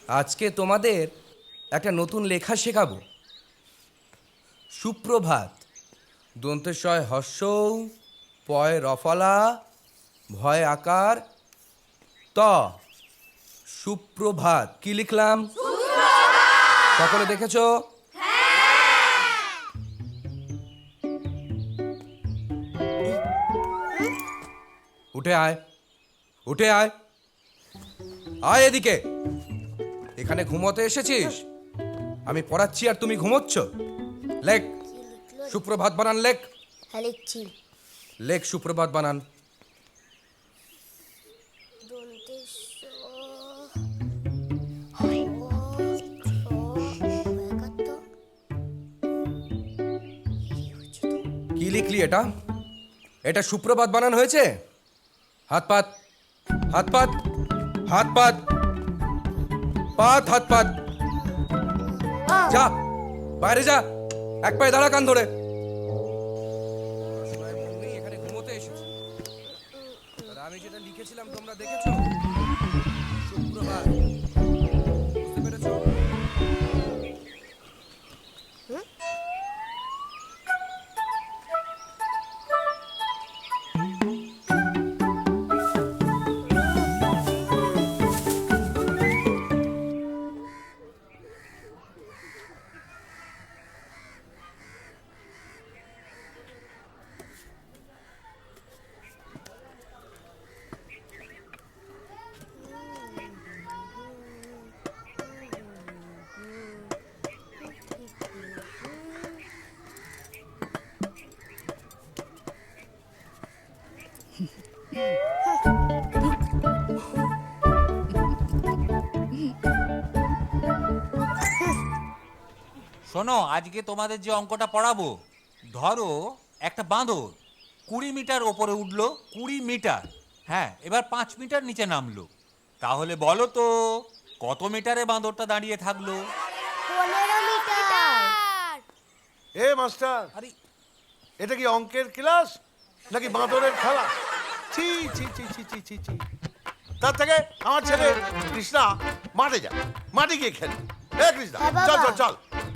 আজকে তোমাদের একটা নতুন লেখা শেখাবো। সুপ্রভাত, দন্তেশয় হর্ষৌ, পয় রফলা, ভয় আকার, ত। সুপ্রভাত। কি লিখলাম? সকলে দেখেছো? উঠে আয়, উঠে আয়, আয় এদিকে। এখানে ঘুমোতে এসেছিস? আমি পড়াচ্ছি আর তুমি ঘুমোচ্ছ? লেখ সুপ্রভাত বানান, লেখ। হ্যাঁ, লিখছি। লেখ সুপ্রভাত বানান। কি লিখলি এটা? এটা সুপ্রভাত বানান হয়েছে? হাত পাত, হাত পাত, হাত পাত, পাত, হাত পাত। যা বাইরে যা, এক পায়ে দাঁড়া, কান ধরে। এখানে ঘুমোতে এসেছি। আমি যেটা লিখেছিলাম তোমরা দেখেছো? সুপ্রভাত, বুঝতে পেরেছো? শোনো, আজকে তোমাদের যে অঙ্কটা পড়াবো, ধরো একটা বাঁদর 20 মিটার ওপরে উঠলো, 20 মিটার। হ্যাঁ, এবার 5 মিটার নিচে নামলো। তাহলে বলো তো কত মিটারে বাঁদরটা দাঁড়িয়ে থাকলো? 15 মিটার। এ মাস্টার, আরে এটা কি অঙ্কের ক্লাস নাকি বাঁদরের খেলা? ছি ছি ছি ছি ছি ছি ছি। তার থেকে আমার ছেলে কৃষ্ণা মাঠে যা, মাঠে গিয়ে খেলি। এ কৃষ্ণা, হ্যাঁ, বাবা। চল চল চল,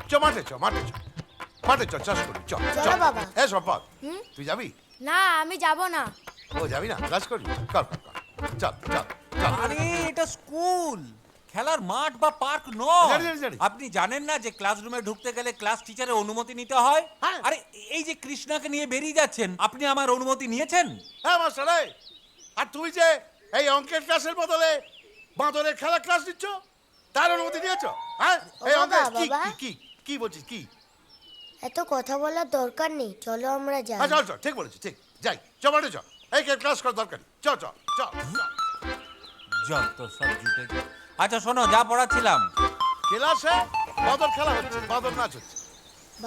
চ মাঠে চ, মাঠে চ, মাঠে চ, চাষ করি, চ চলো, চল। বাবা। এ সম্পদ, তুই যাবি? না, আমি যাব না। ও যাবি না, ক্লাস করবি? কর কর কর, চল চল চল। আরে এটা স্কুল, খেলার মাঠ বা পার্ক নয়। জানি, জানি, জানি। আপনি জানেন না যে ক্লাসরুমে ঢুকতে গেলে ক্লাস টিচারের অনুমতি নিতে হয়? হ্যাঁ। আরে এই যে কৃষ্ণাকে নিয়ে বেরিয়ে যাচ্ছেন, আপনি আমার অনুমতি নিয়েছেন? হ্যাঁ মাস্টার, এই, আর তুমি যে এই অঙ্কের ক্লাসের বদলে বাঁদরের খেলা ক্লাস দিচ্ছ, তার অনুমতি দিয়েছ? হ্যাঁ, এই ও অঙ্কের বাবা, কি বাবা। কি কি কি বলছিস কি? এত কথা বলার দরকার নেই, চলো আমরা যাই। চল চল, ঠিক বলেছিস, ঠিক, যাই, চ মাঠে চ, এই ক্লাস করা দরকারি, চ চ চ চ। যত সব জুটে গেছে। আচ্ছা শোনো, যা পড়াচ্ছিলাম, ক্লাসে বাঁদর খেলা হচ্ছে, বাঁদর নাচ হচ্ছে।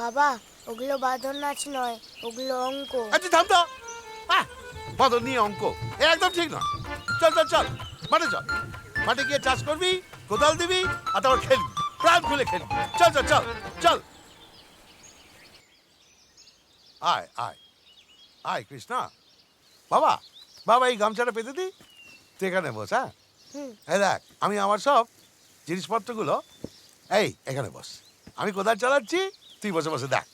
বাবা, ওগুলো বাঁদর নাচ নয়, ওগুলো অঙ্ক। আচ্ছা থাম তো, বাঁদর নিয়ে অঙ্ক, এ একদম ঠিক নয়। চল চল চল, মাঠে চল, মাঠে গিয়ে চাষ করবি, কোদাল দিবি, আর তারপর খেলবি, প্রাণ খুলে খেলবি। চল চল চল চল। আয় আয় আয় কৃষ্ণা, বাবা, বাবা এই গামছাটা পেতে দি, তুই এখানে বস। হ্যাঁ, এই দেখ, আমি আমার সব জিনিসপত্রগুলো এই এখানে বস, আমি কোদাল চালাচ্ছি, তুই বসে বসে দেখ।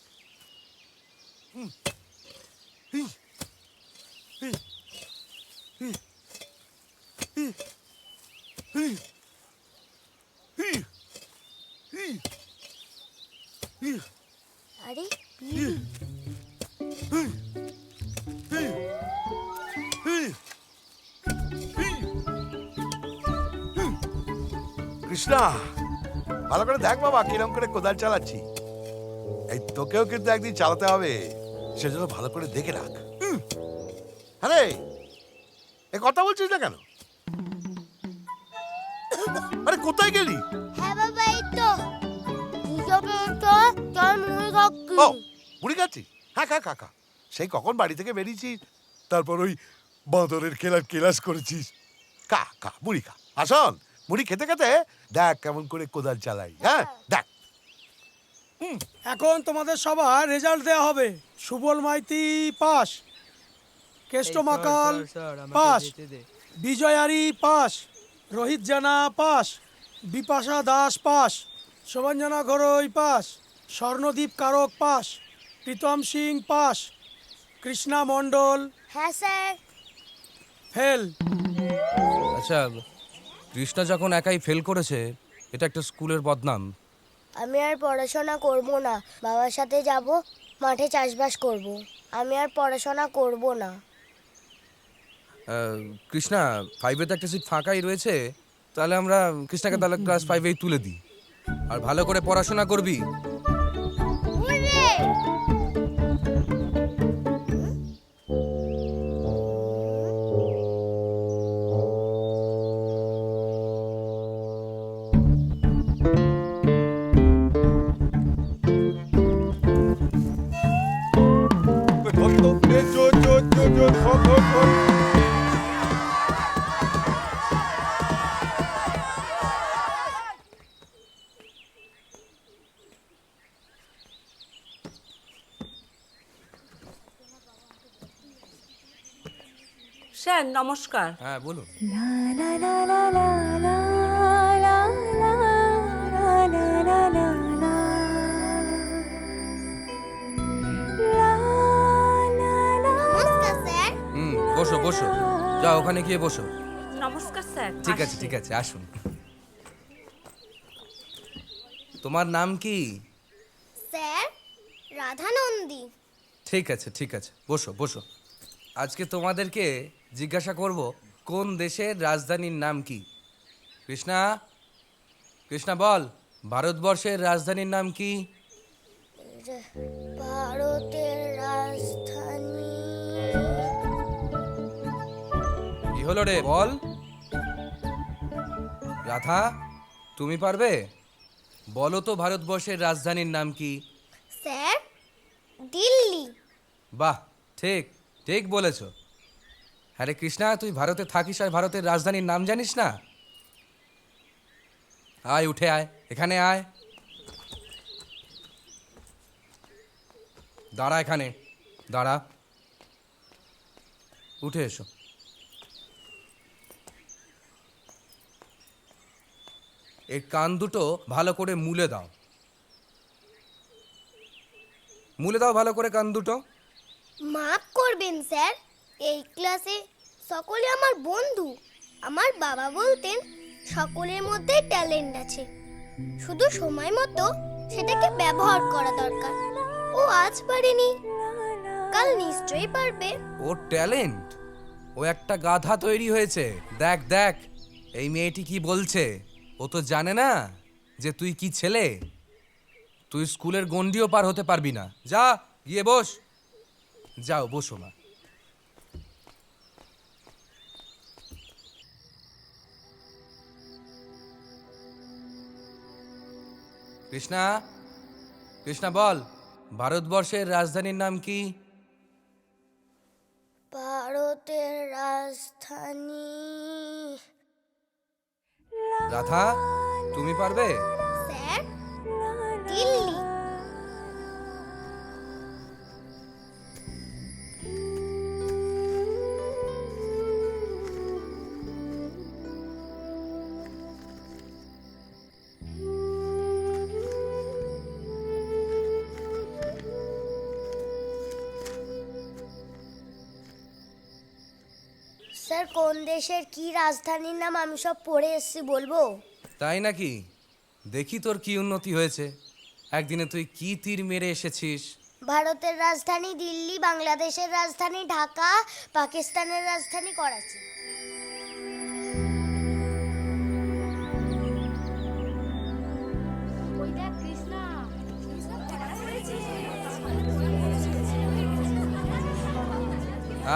আরে কৃষ্ণা, ভালো করে দেখ বাবা কিরম করে কোদাল চালাচ্ছি। এই তোকেও কিন্তু একদিন চালাতে হবে, সেজন্য ভালো করে দেখে রাখ। আরে এ কথা বলছিস না কেন? আরে কোথায় গেলি? হ্যাঁ বাবা, এই তো হিসাবে তো তোর মুড়ি খাচ্ছি। ও, মুড়ি খাচ্ছিস? হ্যাঁ খা খা খা। সেই কখন বাড়ি থেকে বেরিয়েছিস, তারপর ওই বাঁদরের খেলার ক্লাস করেছিস। খা খা, মুড়ি খা। আসন, মুড়ি খেতে খেতে দেখ কেমন করে কোদাল চালাই। হ্যাঁ দেখ। এখন তোমাদের সবার রেজাল্ট দেওয়া হবে। Subal Maiti pass, Keshto Makal pass, Bijayari pass, Rohit Jana pass, Bipasha Das pass, Shovanjana Ghoroi pass, Swarnadip Karak pass, Pritam Singh pass, Krishna Mondal হ্যাঁ স্যার। ফেল। আচ্ছা, কৃষ্ণা যখন একাই ফেল করেছে, এটা একটা স্কুলের বদনাম। আমি আর পড়াশোনা করব না, বাবার সাথে যাব, মাঠে চাষবাস করব। আমি আর পড়াশোনা করব না। কৃষ্ণা, 5-এ তো একটা সিট ফাঁকাই রয়েছে, তাহলে আমরা কৃষ্ণাকে তাহলে ক্লাস 5-এই তুলে দিই। আর ভালো করে পড়াশোনা করবি। হুররে! স্যার নমস্কার। হ্যাঁ, বলুন। নমস্কার স্যার। বসো বসো, যাও ওখানে গিয়ে বসো। নমস্কার স্যার। ঠিক আছে ঠিক আছে, আসুন। তোমার নাম কি? স্যার, রাধানন্দী। ঠিক আছে ঠিক আছে, বসো বসো। আজকে তোমাদেরকে জিজ্ঞাসা করব, কোন দেশের রাজধানীর নাম কি? কৃষ্ণা, কৃষ্ণা বল, ভারতবর্ষের রাজধানীর নাম কি? ভারতের রাজধানী কি হলো রে, বল। রাধা, তুমি পারবে? বলো তো ভারতবর্ষের রাজধানীর নাম কি? স্যার, দিল্লি। বাহ, ঠিক ঠিক বলেছ। হ্যাঁ রে কৃষ্ণা, তুই ভারতে থাকিস আর ভারতের রাজধানীর নাম জানিস না? আয়, উঠে আয়, এখানে আয়। দাঁড়া এখানে, দাঁড়া। উঠে এসো। এই কান দুটো ভালো করে মুলে দাও। মুলে দাও ভালো করে কান দুটো। মাফ করবেন স্যার, এই ক্লাসে সকলে আমার বন্ধু। আমার বাবা বলতেন সকলের মধ্যে ট্যালেন্ট আছে, শুধু সময় মতো সেটাকে ব্যবহার করা দরকার। ও আজ পারেনি, কাল নিশ্চয়ই পারবে। ও ট্যালেন্ট? ও একটা গাধা তৈরি হয়েছে। দেখ দেখ, এই মেয়েটি কি বলছে। ও তো জানে না যে তুই কি ছেলে। তুই স্কুলের গণ্ডিও পার হতে পারবি না। যা গিয়ে বস। যাও বসো মা। কৃষ্ণা, কৃষ্ণা বল, ভারতবর্ষের রাজধানীর নাম কি? ভারতের রাজধানী রাধা, তুমি পারবে? স্যার, দিল্লি। স্যার, কোন দেশের কি রাজধানীর নাম আমি সব পড়ে এসেছি, বলবো? তাই নাকি? দেখি তোর কি উন্নতি হয়েছে। একদিনে তুই কি তীর মেরে এসেছিস। ভারতের রাজধানী দিল্লি, বাংলাদেশের রাজধানী ঢাকা, পাকিস্তানের রাজধানী করাচি।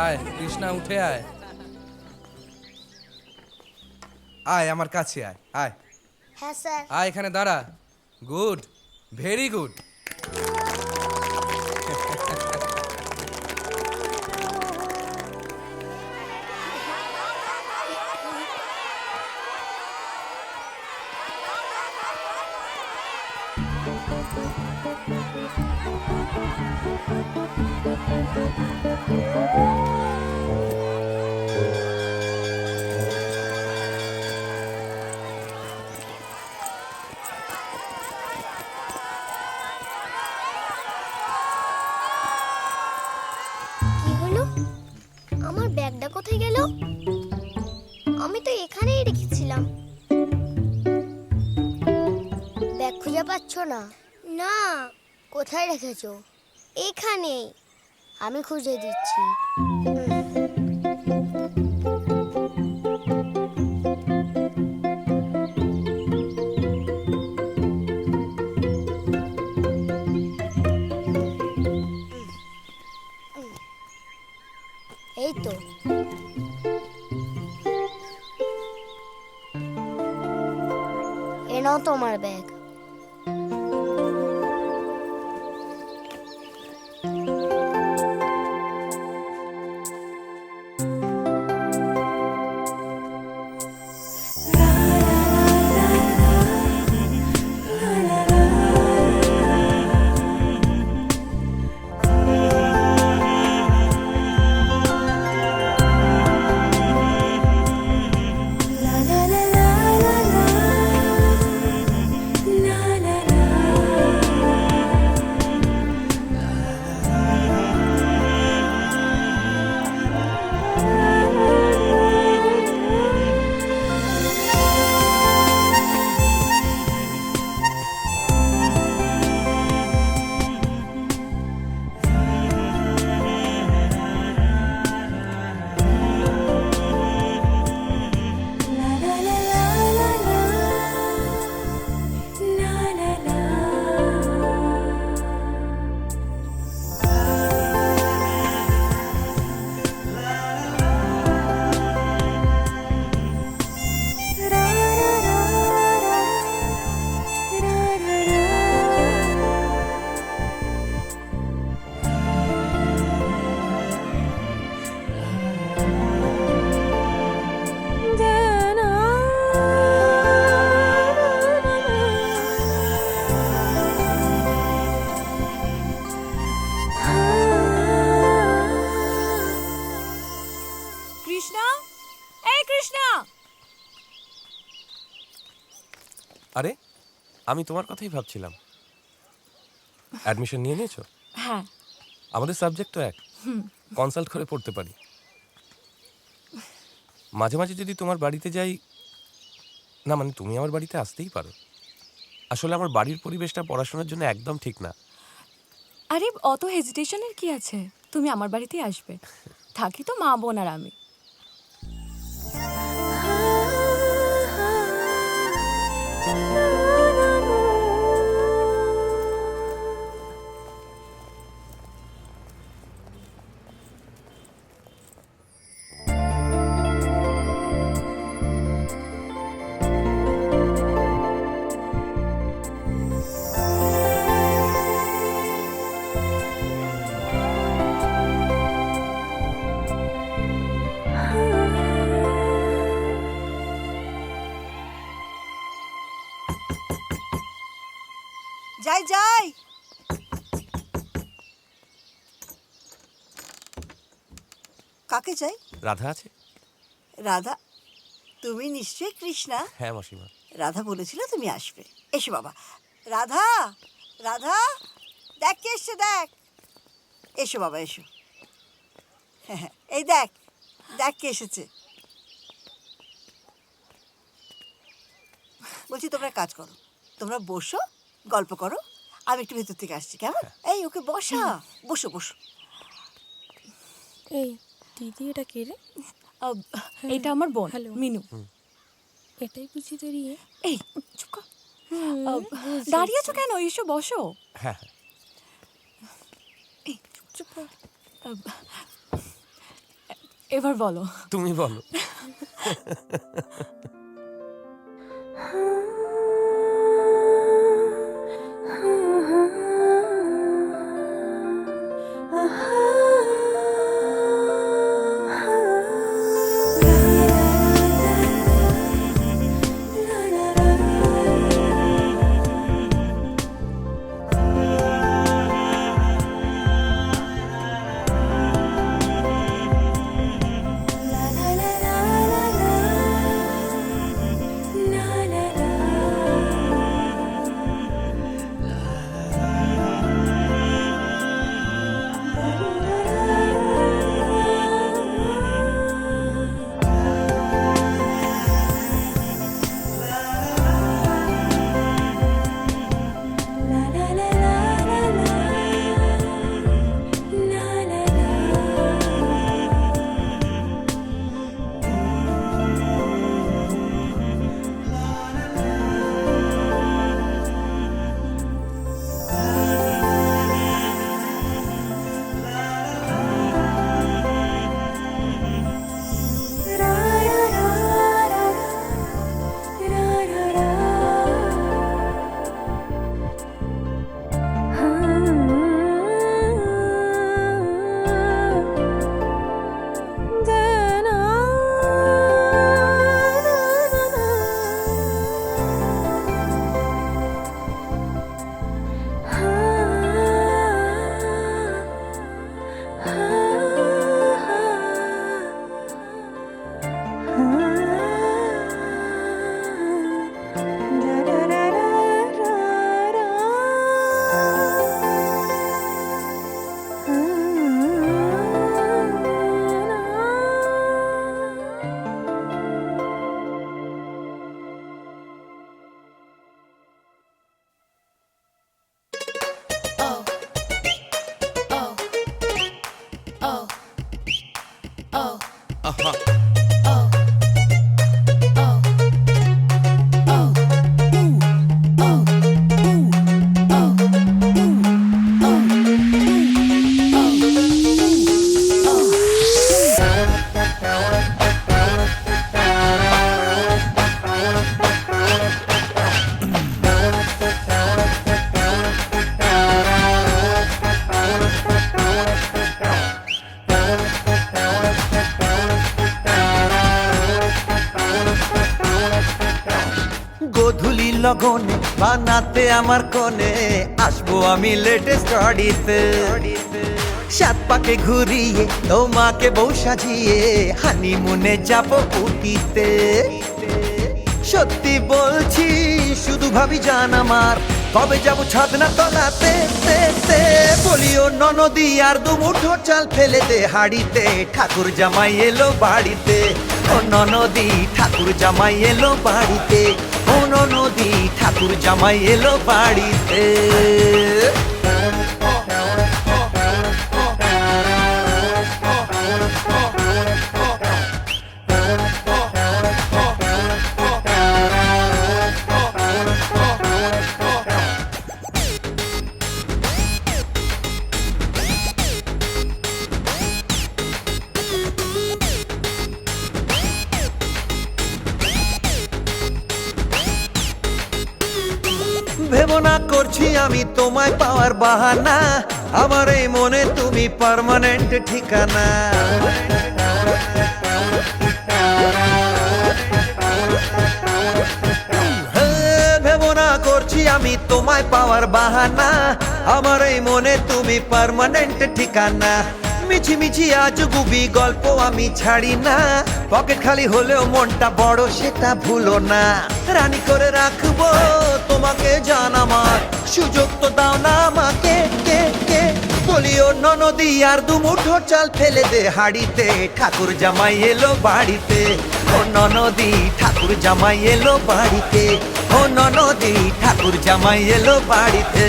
আয় কৃষ্ণা, উঠে আয়। আয় আমার কাছে আয়, আয় হ্যাঁ স্যার। আয়, এখানে দাঁড়া। Good, very good. আমি তো এখানেই রেখেছিলাম। ব্যাগ খুঁজে পাচ্ছ না? না, কোথায় রেখেছো? এখানেই, আমি খুঁজে দিচ্ছি। এই তো। এ নাও তোমার ব্যাগ। কৃষ্ণা, এই কৃষ্ণা! আরে, আমি তোমার কথাই ভাবছিলাম। অ্যাডমিশন নিয়ে নিয়েছো? হ্যাঁ। আমাদের সাবজেক্ট তো এক, কনসাল্ট করে পড়তে পারি। মাঝে মাঝে যদি তোমার বাড়িতে যাই, না মানে তুমি আমার বাড়িতে আসতেই পারো। আসলে আমার বাড়ির পরিবেশটা পড়াশোনার জন্য একদম ঠিক না। আরে অত হেজিটেশনের কি আছে? তুমি আমার বাড়িতেই আসবে। থাকি তো মা বোন আর আমি। যাই যাই। কাকে চাই? রাধা আছে? রাধা? তুমি নিশ্চয়ই কৃষ্ণা। হ্যাঁ মাসিমা। রাধা বলেছিল তুমি আসবে। এসো বাবা। রাধা, রাধা, দেখ কে এসছে দেখ। এসো বাবা এসো। হ্যাঁ, এই দেখ, দেখ কে এসেছে। বলছি তোমরা কাজ করো, তোমরা বসো, গল্প করো, আমি একটু ভেতর থেকে আসছি, কেমন? এই ওকে বসা, বসো বসো। এই দিদি, এটা কে রে? এটা আমার বোন হ্যালো। মিনু। এটাই বুঝি তোর ইয়ে? এই চুপ কর। দাঁড়িয়ে আছো কেন? এসো বসো। হ্যাঁ হ্যাঁ। এই চুপ কর। এবার বলো। তুমি বলো। গোধূলি লগনে বানাতে আমার কোণে আসবো আমি লেটেস্ট গাড়িতে, সাত পাকে ঘুরিয়ে তোমাকে বউ সাজিয়ে হানিমুনে যাবো উটিতে। সত্যি বলছি শুধু ভাবি জান আমার কবে যাবো ছাদনা তলাতে, বলিও ননদি আর দুমুঠো চাল ফেলে দে হাড়িতে, ঠাকুর জামাই এলো বাড়িতে। ও ননদি ঠাকুর জামাই এলো বাড়িতে, ও ননদি ঠাকুর জামাই এলো বাড়িতে। ভেবো না করছি আমি তোমায় পাওয়ার বাহানা, আমার এই মনে তুমি পার্মানেন্ট ঠিকানা। ভেবো না করছি আমি তোমায় পাওয়ার বাহানা, আমার এই মনে তুমি পার্মানেন্ট ঠিকানা। মিছি মিছি আজ গুবি গল্প আমি ছাড়ি না, পকেট খালি হলেও মনটা বড় সেটা ভুলো না। রানী করে রাখবো তোমাকে জান আমার, সুযোগ তো দাও না আমাকে, কে বলিও ননদি আর দুমুঠো চাল ফেলে দে হাড়িতে, ঠাকুর জামাই এলো বাড়িতে। ও ননদি ঠাকুর জামাই এলো বাড়িতে, ও ননদি ঠাকুর জামাই এলো বাড়িতে।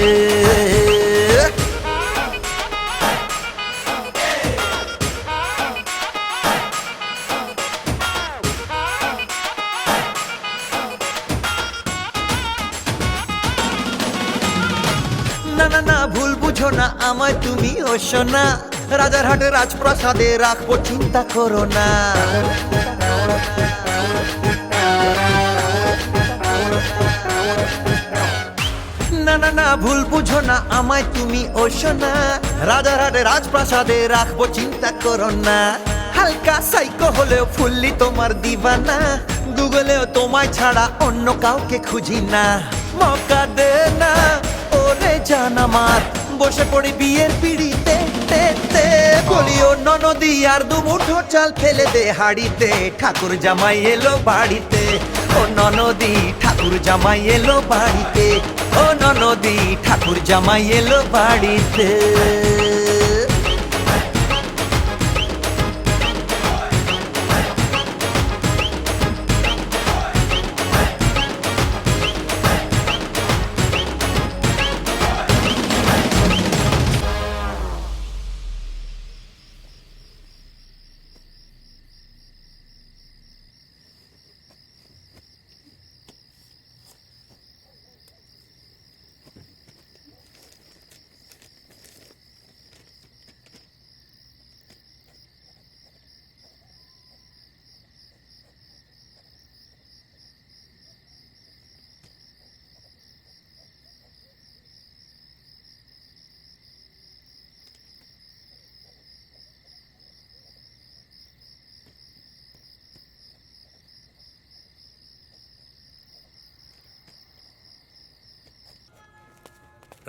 না না না ভুল বুঝো না আমায় তুমি ও সোনা, রাজারহাটে রাজপ্রাসাদে রাখবো চিন্তা করো না। না না না ভুল বুঝো না আমায় তুমি ও সোনা, রাজারহাটে রাজপ্রাসাদে রাখবো চিন্তা করো না। হালকা সাইকো হলেও ফুললি তোমার দিবানা, গুগলেও তোমায় ছাড়া অন্য কাউকে খুঁজি না। মৌকা দে না ওরে জান আমার, বসে পড়ি বিয়ের পিড়িতে, বলিও ননদি আর দুমুঠো চাল ফেলে দে হাড়িতে, ঠাকুর জামাই এলো বাড়িতে। ও ননদি ঠাকুর জামাই এলো বাড়িতে, ও ননদি ঠাকুর জামাই এলো বাড়িতে।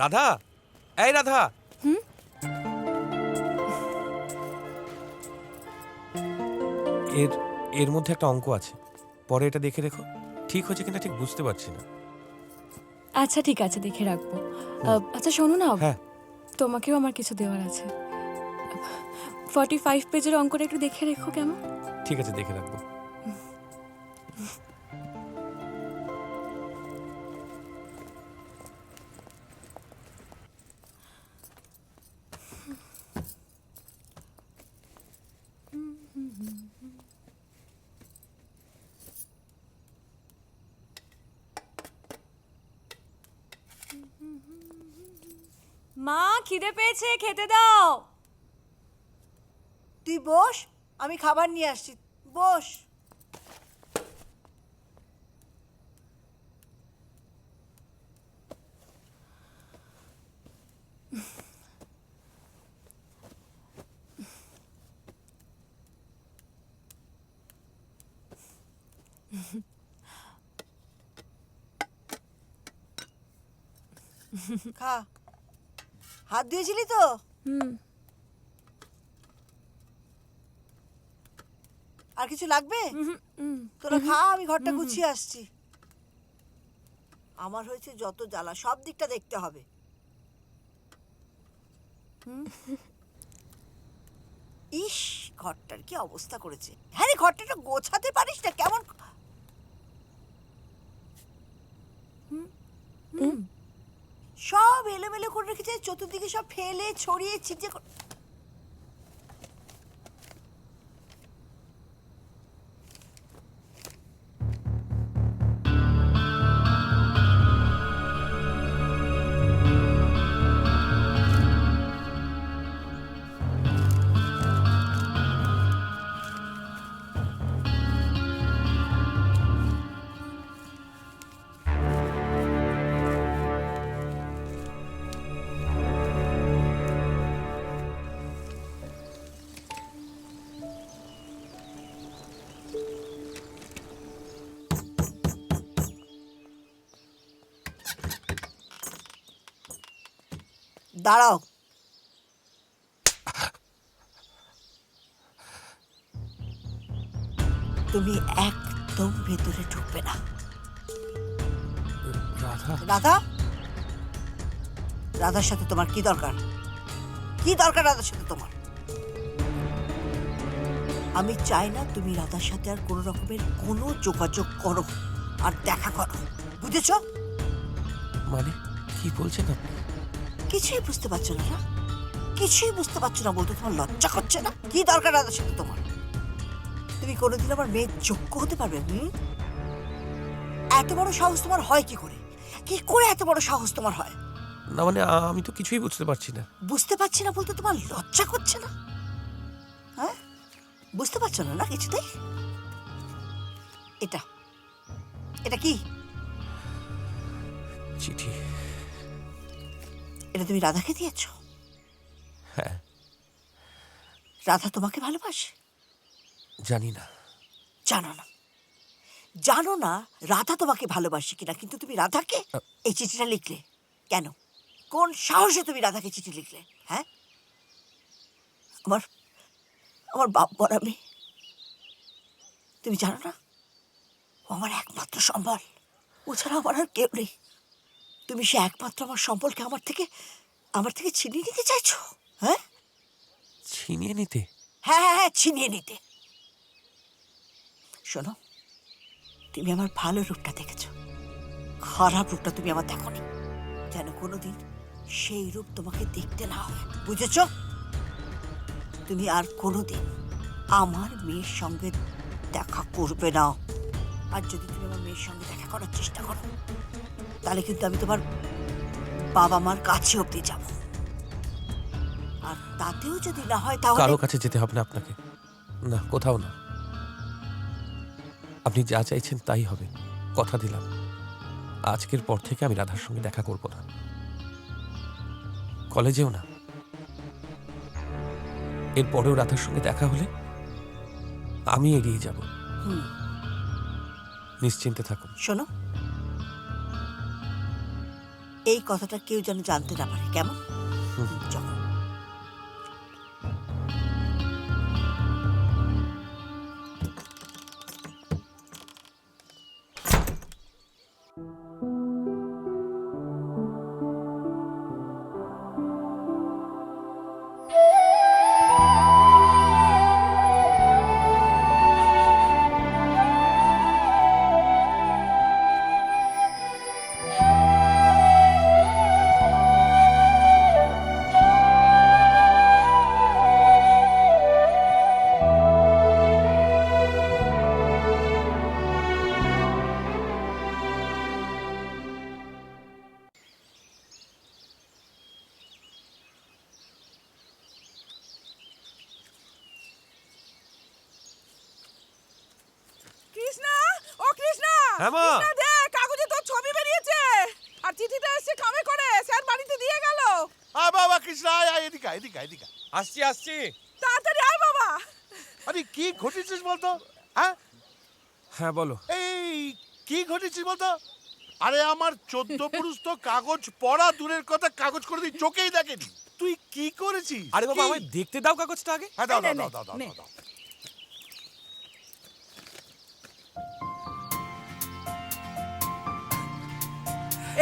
রাধা, এই রাধা। এর এর মধ্যে একটা অঙ্ক আছে, পরে এটা দেখে রেখো। ঠিক হচ্ছে কিনা ঠিক বুঝতে পারছি না। আচ্ছা ঠিক আছে, দেখে রাখবো। আচ্ছা শোনো না, হ্যাঁ তোমাকেও আমার কিছু দেওয়ার আছে। 45 পেজের অঙ্কটা একটু দেখে রেখো কেমন? ঠিক আছে, দেখে রাখবো। মা খিদে পেয়েছে, খেতে দাও। তুই বস, আমি খাবার নিয়ে আসছি, বস। খা। হাত দিয়েছিলি তো? আর কিছু লাগবে? তোরা খা, আমি ঘরটা গুছিয়ে আসছি। আমার হয়েছে যত জ্বালা, সব দিকটা দেখতে হবে। ইস, ঘরটার কি অবস্থা করেছে। হ্যাঁ রে, ঘরটা একটু গোছাতে পারিস না? কেমন সব এলোমেলো করে রেখেছে, চতুর্দিকে সব ফেলে ছড়িয়ে ছিটিয়ে দাঁড়াও। তুমি একদম ভেতরে ঢুকবে না। রাধা, রাধা, রাধার সাথে তোমার কি দরকার? কি দরকার রাধার সাথে তোমার? আমি চাই না তুমি রাধার সাথে আর কোনো রকমের কোনো যোগাযোগ করো আর দেখা করো, বুঝেছো? মানে কি বলছেন আপনি? কিছুই বুঝতে পারছো না? কিছুই বুঝতে পারছো না বলতে তোমার লজ্জা করছে না? কি দরকার রাধার সাথে তোমার? তুমি কোনোদিন আমার মেয়ের যোগ্য হতে পারবে? এত বড় সাহস তোমার হয় কি করে? কি করে এত বড় সাহস তোমার হয়? না মানে আমি তো কিছুই বুঝতে পারছি না। বুঝতে পারছি না বলতে তোমার লজ্জা করছে না? হ্যাঁ, বুঝতে পারছো না না কিছুতেই? এটা এটা কি? চিঠি। এটা তুমি রাধাকে দিয়েছো? হ্যাঁ। রাধা তোমাকে ভালোবাসে? জানি না। জানো না? জানো না রাধা তোমাকে ভালোবাসে কিনা, কিন্তু তুমি রাধাকে এই চিঠিটা লিখলে কেন? কোন সাহসে তুমি রাধাকে চিঠি লিখলে? হ্যাঁ, আমার আমার বাপ বড় মেয়ে, তুমি জানো না ও আমার একমাত্র সম্বল। ও ছাড়া আমার আর কেউ নেই। তুমি সে একমাত্র আমার সম্বলকে আমার থেকে ছিনিয়ে নিতে চাইছো? হ্যাঁ, ছিনিয়ে নিতে? হ্যাঁ হ্যাঁ হ্যাঁ, ছিনিয়ে নিতে। শোনো, তুমি আমার ভালো রূপটা দেখেছো, খারাপ রূপটা তুমি আমার দেখোনি। যেন কোনোদিন সেই রূপ তোমাকে দেখতে না হয়, বুঝেছো? তুমি আর কোনোদিন আমার মেয়ের সঙ্গে দেখা করবে না। আর যদি তুমি আমার মেয়ের সঙ্গে দেখা করার চেষ্টা করো, তাহলে কিন্তু আমি তোমার বাবা মার কাছে অব্দি যাব। আর তাতেও যদি না হয় তাহলে কারো কাছে যেতে হবে না আপনাকে। না, কোথাও না। আপনি যা চাইছেন তাই হবে, কথা দিলাম। আজকের পর থেকে আমি রাধার সঙ্গে দেখা করব না, কলেজেও না। এরপরেও রাধার সঙ্গে দেখা হলে আমি এড়িয়ে যাব। নিশ্চিন্তে থাকুন। শোনো, এই কথাটা কেউ যেন জানতে না পারে, কেমন? চলো। কৃষ্ণা, ও কৃষ্ণা, হ্যাঁ মা। কৃষ্ণা দেখ, কাগজে তোর ছবি বেরিয়েছে। আর চিঠিটা এসে কবে করে স্যার বাড়িতে দিয়ে গেল। বাবা কৃষ্ণ, আয় আয়, এদিকে আয়, এদিকে আয়, এদিকে আয়। আসছি আসছি। তাড়াতাড়ি আয় বাবা। আরে কি ঘটেছিস বলতো? হ্যাঁ হ্যাঁ বলো। এই কি ঘটেছিস বলতো? আরে আমার 14 পুরুষ তো কাগজ পড়া দূরের কথা, কাগজ করে দিই চোখেই দেখেনি। তুই কি করেছিস? আরে বাবা কি? আমায় দেখতে দাও কাগজটা আগে। হ্যাঁ, দাও দাও দাও দাও দাও, দাও।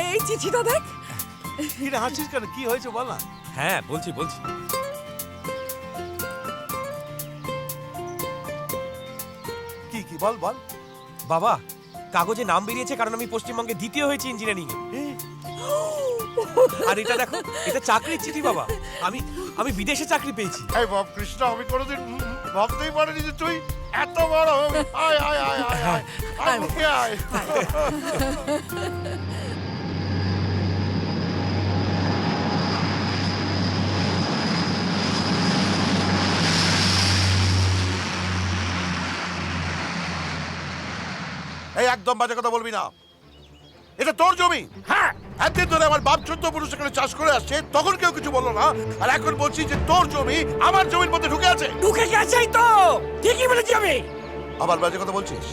এই চিঠিটা দেখ। কি রে হাসিস কেন? কি হয়েছে বল না। হ্যাঁ বলছি। কি কি বল বল। বাবা কাগজে নাম বেরিয়েছে কারণ আমি পশ্চিমবঙ্গে দ্বিতীয় হয়েছি ইঞ্জিনিয়ারিং এ। আর এটা দেখো, এটা চাকরির চিঠি বাবা। আমি বিদেশে চাকরি পেয়েছি। এই বাপ কৃষ্ণ, আমি কোনোদিন ভাবতেই পারিনি যে তুই এত বড় হবি। আয় আয় আয় আয় আয় আয় মুখে আয়। এই একদম বাজে কথা বলবি না, এটা তোর জমি। হ্যাঁ, একদিন ধরে আমার বাপ 14 পুরুষ এখানে চাষ করে আসছে, তখন কেউ কিছু বললো না, আর এখন বলছি যে তোর জমি আমার জমির মধ্যে ঢুকে আছে। ঢুকে গেছেই তো, ঠিকই বলেছি আমি। আবার বাজে কথা বলছিস?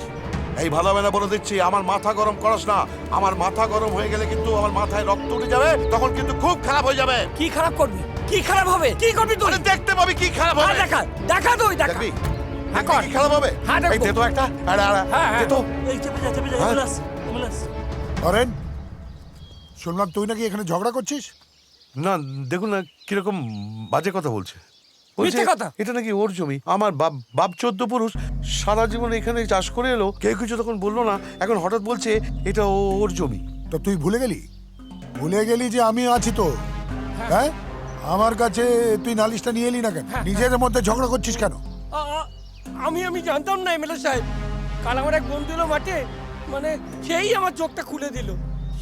এই ভালোভাবে না বলে দিচ্ছি, আমার মাথা গরম করাস না। আমার মাথা গরম হয়ে গেলে কিন্তু আমার মাথায় রক্ত উঠে যাবে, তখন কিন্তু খুব খারাপ হয়ে যাবে। কি খারাপ করবি? কি খারাপ হবে? কি করবি তুই? আরে দেখতে পাবি কি খারাপ হবে। দেখা দেখা তুই দেখা। দেখবি হ্যাঁ, দেখবি কি খারাপ হবে। হ্যাঁ, দেখবো। এই দে তো একটা। আরে আরে হ্যাঁ, হ্যাঁ। দে তো। এই চেপে যা অ্যাম্বুলেন্স। অরেন, শুনলাম তুই নাকি এখানে ঝগড়া করছিস? না দেখুন না কিরকম বাজে কথা বলছে। মিথ্যে কথা। এটা নাকি ওর জমি। আমার বাপ 14 পুরুষ সারা জীবন এখানে চাষ করে এলো, কেউ কিছু তখন বললো না, এখন হঠাৎ বলছে এটা ওর জমি। তো তুই ভুলে গেলি যে আমি আছি তো। হ্যাঁ, আমার কাছে তুই নালিশটা নিয়ে এলি না কেন? নিজেদের মধ্যে ঝগড়া করছিস কেন? আমি জানতাম না এমএলএ সাহেব। কাল আমার এক বন্ধু এলো মাঠে, মানে সেই আমার চোখটা খুলে দিল।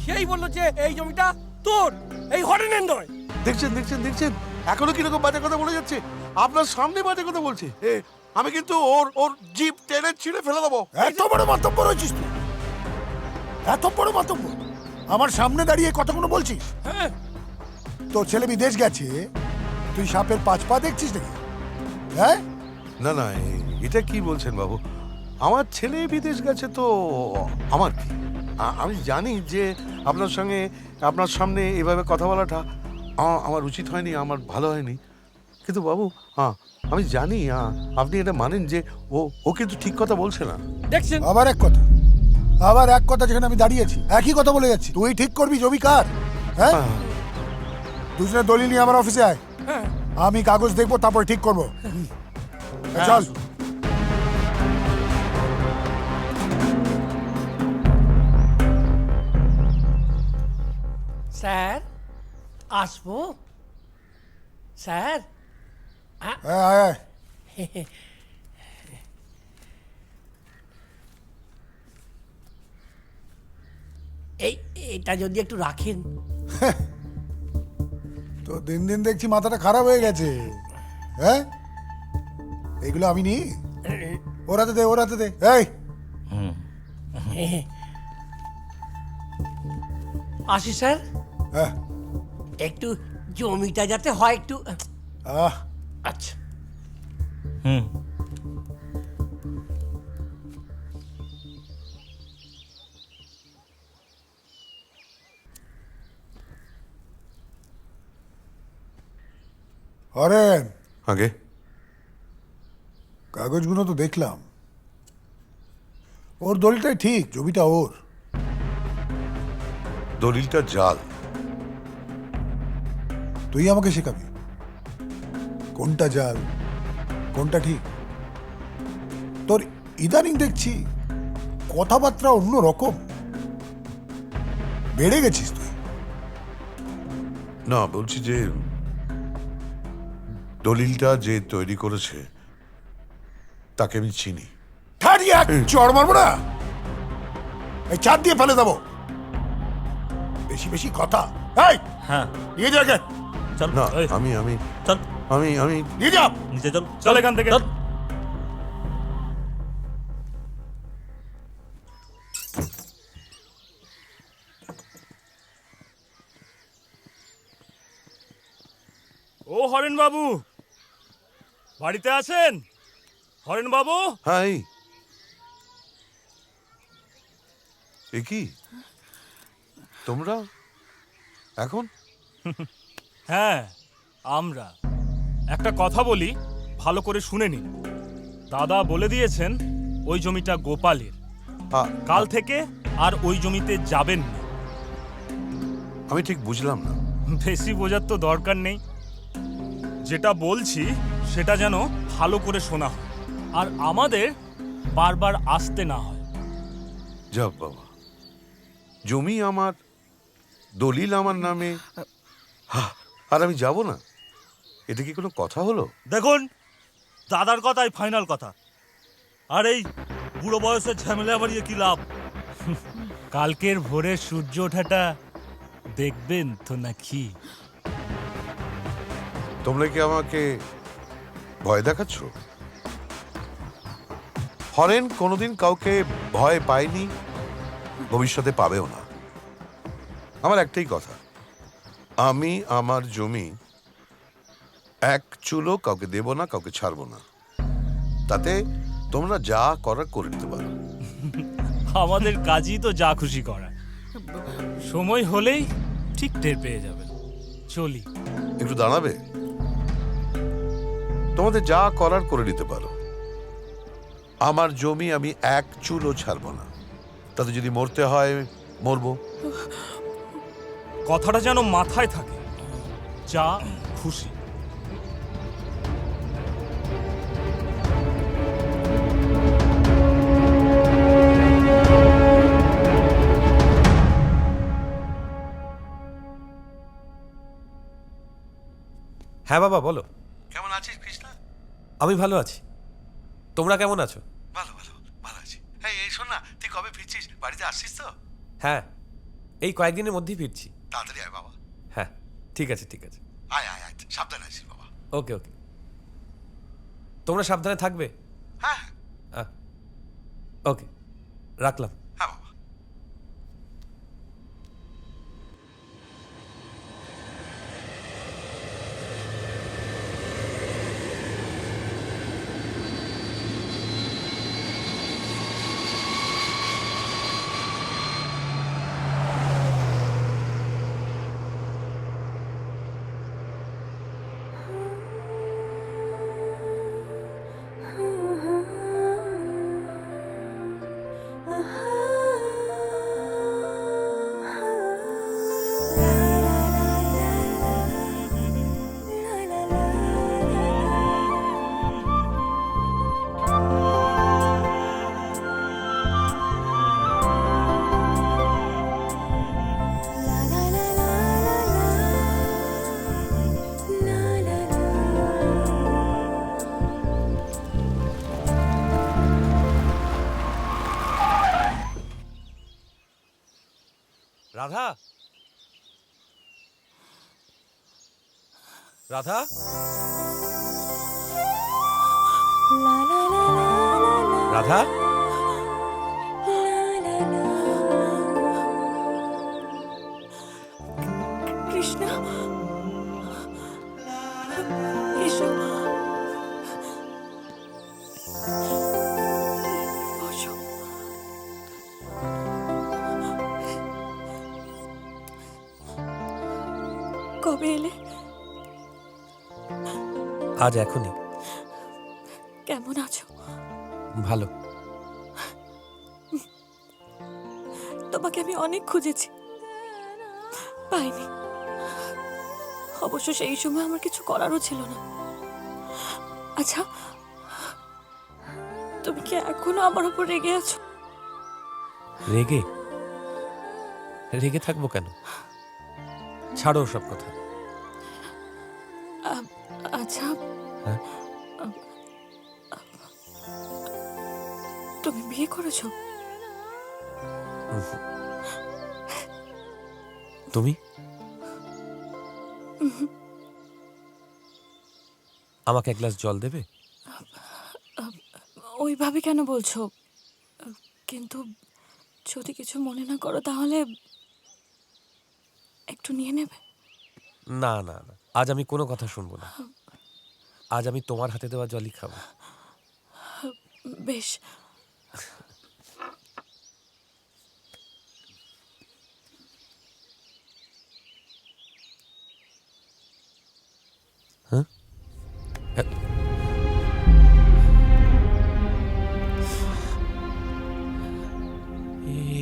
সেই বললো যে এই জমিটা তোর, এই হরেনের নয়। দেখছেন এখনো কিরকম বাজে কথা বলে যাচ্ছে। আপনার সামনে বাজে কথা বলছে। আমি কিন্তু ওর জিপ টেনে ছিঁড়ে ফেলে দেবো। এত বড় মাতব্বর হয়েছিস তুই? এত বড় মাতব্বর আমার সামনে দাঁড়িয়ে কথাগুলো বলছিস? হ্যাঁ, তোর ছেলে বিদেশ গেছে, তুই সাপের 5 পা দেখছিস নাকি? হ্যাঁ, না এটা কি বলছেন বাবু? আমার ছেলে বিদেশ গেছে তো আমার কি? আমি জানি যে আপনার সামনে এভাবে কথা বলাটা আমার উচিত হয়নি, আমার ভালো হয়নি, কিন্তু বাবু আমি জানি আপনি এটা মানেন যে ও কিন্তু ঠিক কথা বলছে না। দেখছেন? আবার এক কথা যেখানে আমি দাঁড়িয়েছি একই কথা বলে যাচ্ছি। তুই ঠিক করবি জমি কার? হ্যাঁ, দুজনে দলিল নিয়ে আমার অফিসে আয়। আমি কাগজ দেখবো, তারপর ঠিক করবো। চল। স্যার আসবো? স্যার হ্যাঁ, আয় আয়। এটা যদি একটু রাখেন। তো দিন দিন দেখছি মাথাটা খারাপ হয়ে গেছে। হ্যাঁ, এগুলো আমি নি, ওরাতে দে। এই আসি স্যার, হ্যাঁ, একটু জমিটা যাতে হয় একটু। আহ, আচ্ছা। হরেন, আগে কাগজগুলো তো দেখলাম, ওর দলিলটাই ঠিক, জমিটা ওর। দলিলটা জাল। তুই আমাকে শেখাবি কোনটা জাল কোনটা ঠিক। তোর ইদানিং দেখছি কথাবার্তা অন্য রকম, বেড়ে গেছিস তুই। না বলছি যে দলিলটা যে তৈরি করেছে তাকে আমি চিনি। চড় মারবো না, এই চার দিয়ে ফেলে দেবো। বেশি কথা। এই, হ্যাঁ নিয়ে যাকে। চল না এই, আমি চল নিয়ে যা। নিচে চল এখান থেকে চল। ও হরেন বাবু, বাড়িতে আছেন? হরেন বাবু, হ্যাঁ। এ কি তোমরা এখন? হ্যাঁ, আমরা একটা কথা বলি, ভালো করে শুনে নিন। দাদা বলে দিয়েছেন ওই জমিটা গোপালের। কাল থেকে আর ওই জমিতে যাবেন না। আমি ঠিক বুঝলাম না। বেশি বোঝার তো দরকার নেই, যেটা বলছি সেটা যেন ভালো করে শোনা হয় আর আমাদের বারবার আসতে না হয়। যাব বাবা, জমি আমার, দলিল আমার নামে, আর আমি যাব না? এটা কি কোনো কথা হলো? দেখুন, দাদার কথাই ফাইনাল কথা, আর এই বুড়ো বয়সের ঝামেলা বাড়িয়ে কি লাভ? কালকের ভোরে সূর্য ওঠাটা দেখবেন তো নাকি? তোমরা কি আমাকে ভয় দেখাচ্ছ? হরেন কোনোদিন কাউকে ভয় পায়নি, ভবিষ্যতে পাবেও না। আমার একটাই কথা, আমি আমার জমি এক চুলো কাউকে দেব না, কাউকে ছাড়বো না। তাতে তোমরা যা করার করে নিতে পারো। আমাদের কাজই তো যা খুশি করা, সময় হলেই ঠিক টের পেয়ে যাবে। চলি। একটু দাঁড়াবে? তোমাদের যা করার করে নিতে পারো। আমার জমি আমি এক চুলও ছাড়বো না, তাতে যদি মরতে হয় মরবো। কথাটা যেন মাথায় থাকে, যা খুশি। হ্যাঁ বাবা বলো। কেমন আছিস কৃষ্ণা? আমি ভালো আছি, তোমরা কেমন আছো? ভালো ভালো ভালো আছি। হ্যাঁ, এই শোন না, তুই কবে ফিরছিস? বাড়িতে আসছিস তো? হ্যাঁ, এই কয়েকদিনের মধ্যেই ফিরছি। তাড়াতাড়ি আয় বাবা। হ্যাঁ ঠিক আছে ঠিক আছে। আয় আয় আয়, সাবধানে আসিস বাবা। ওকে ওকে, তোমরা সাবধানে থাকবে। হ্যাঁ ওকে, রাখলাম। হ্যাঁ বাবা। রাধা, রাধা, রাধা, কৃষ্ণা, এসো। বসো। কবে এলে? আজ এখনই। কেমন আছো? ভালো। তোমাকে আমি অনেক খুঁজেছি, পাইনি। অবশ্য সেই সময় আমার কিছু করারও ছিল না। আচ্ছা, তুমি কি এখনো আমার উপর রেগে আছো? রেগে? রেগে থাকবো কেন? ছাড়ো সব কথা। আচ্ছা, হ্যাঁ? তুমি বিয়ে করেছো? তুমি? আমাকে এক গ্লাস জল দেবে? ওইভাবে কেন বলছো? কিন্তু যদি কিছু মনে না করো তাহলে একটু নিয়ে নেবে। না না না, আজ আমি কোনো কথা শুনবো না। আজ আমি তোমার হাতে দেওয়া জলই খাবো। বেশ।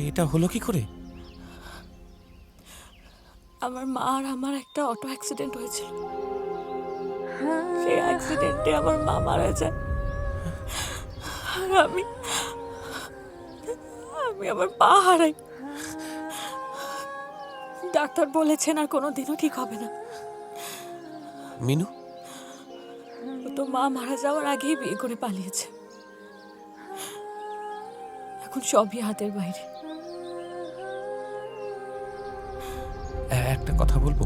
এটা হলো কি করে? আমার মা আর আমার একটা অটো অ্যাক্সিডেন্ট হয়েছিল, সেই অ্যাক্সিডেন্টে আমার মা মারা যায়। আর আমি আমার পা হারাই। ডাক্তার বলেছেন আর কোনোদিনও ঠিক হবে না। মিনু, ও তো মা মারা যাওয়ার আগেই বিয়ে করে পালিয়েছে। এখন সবই হাতের বাইরে। একটা কথা বলবো?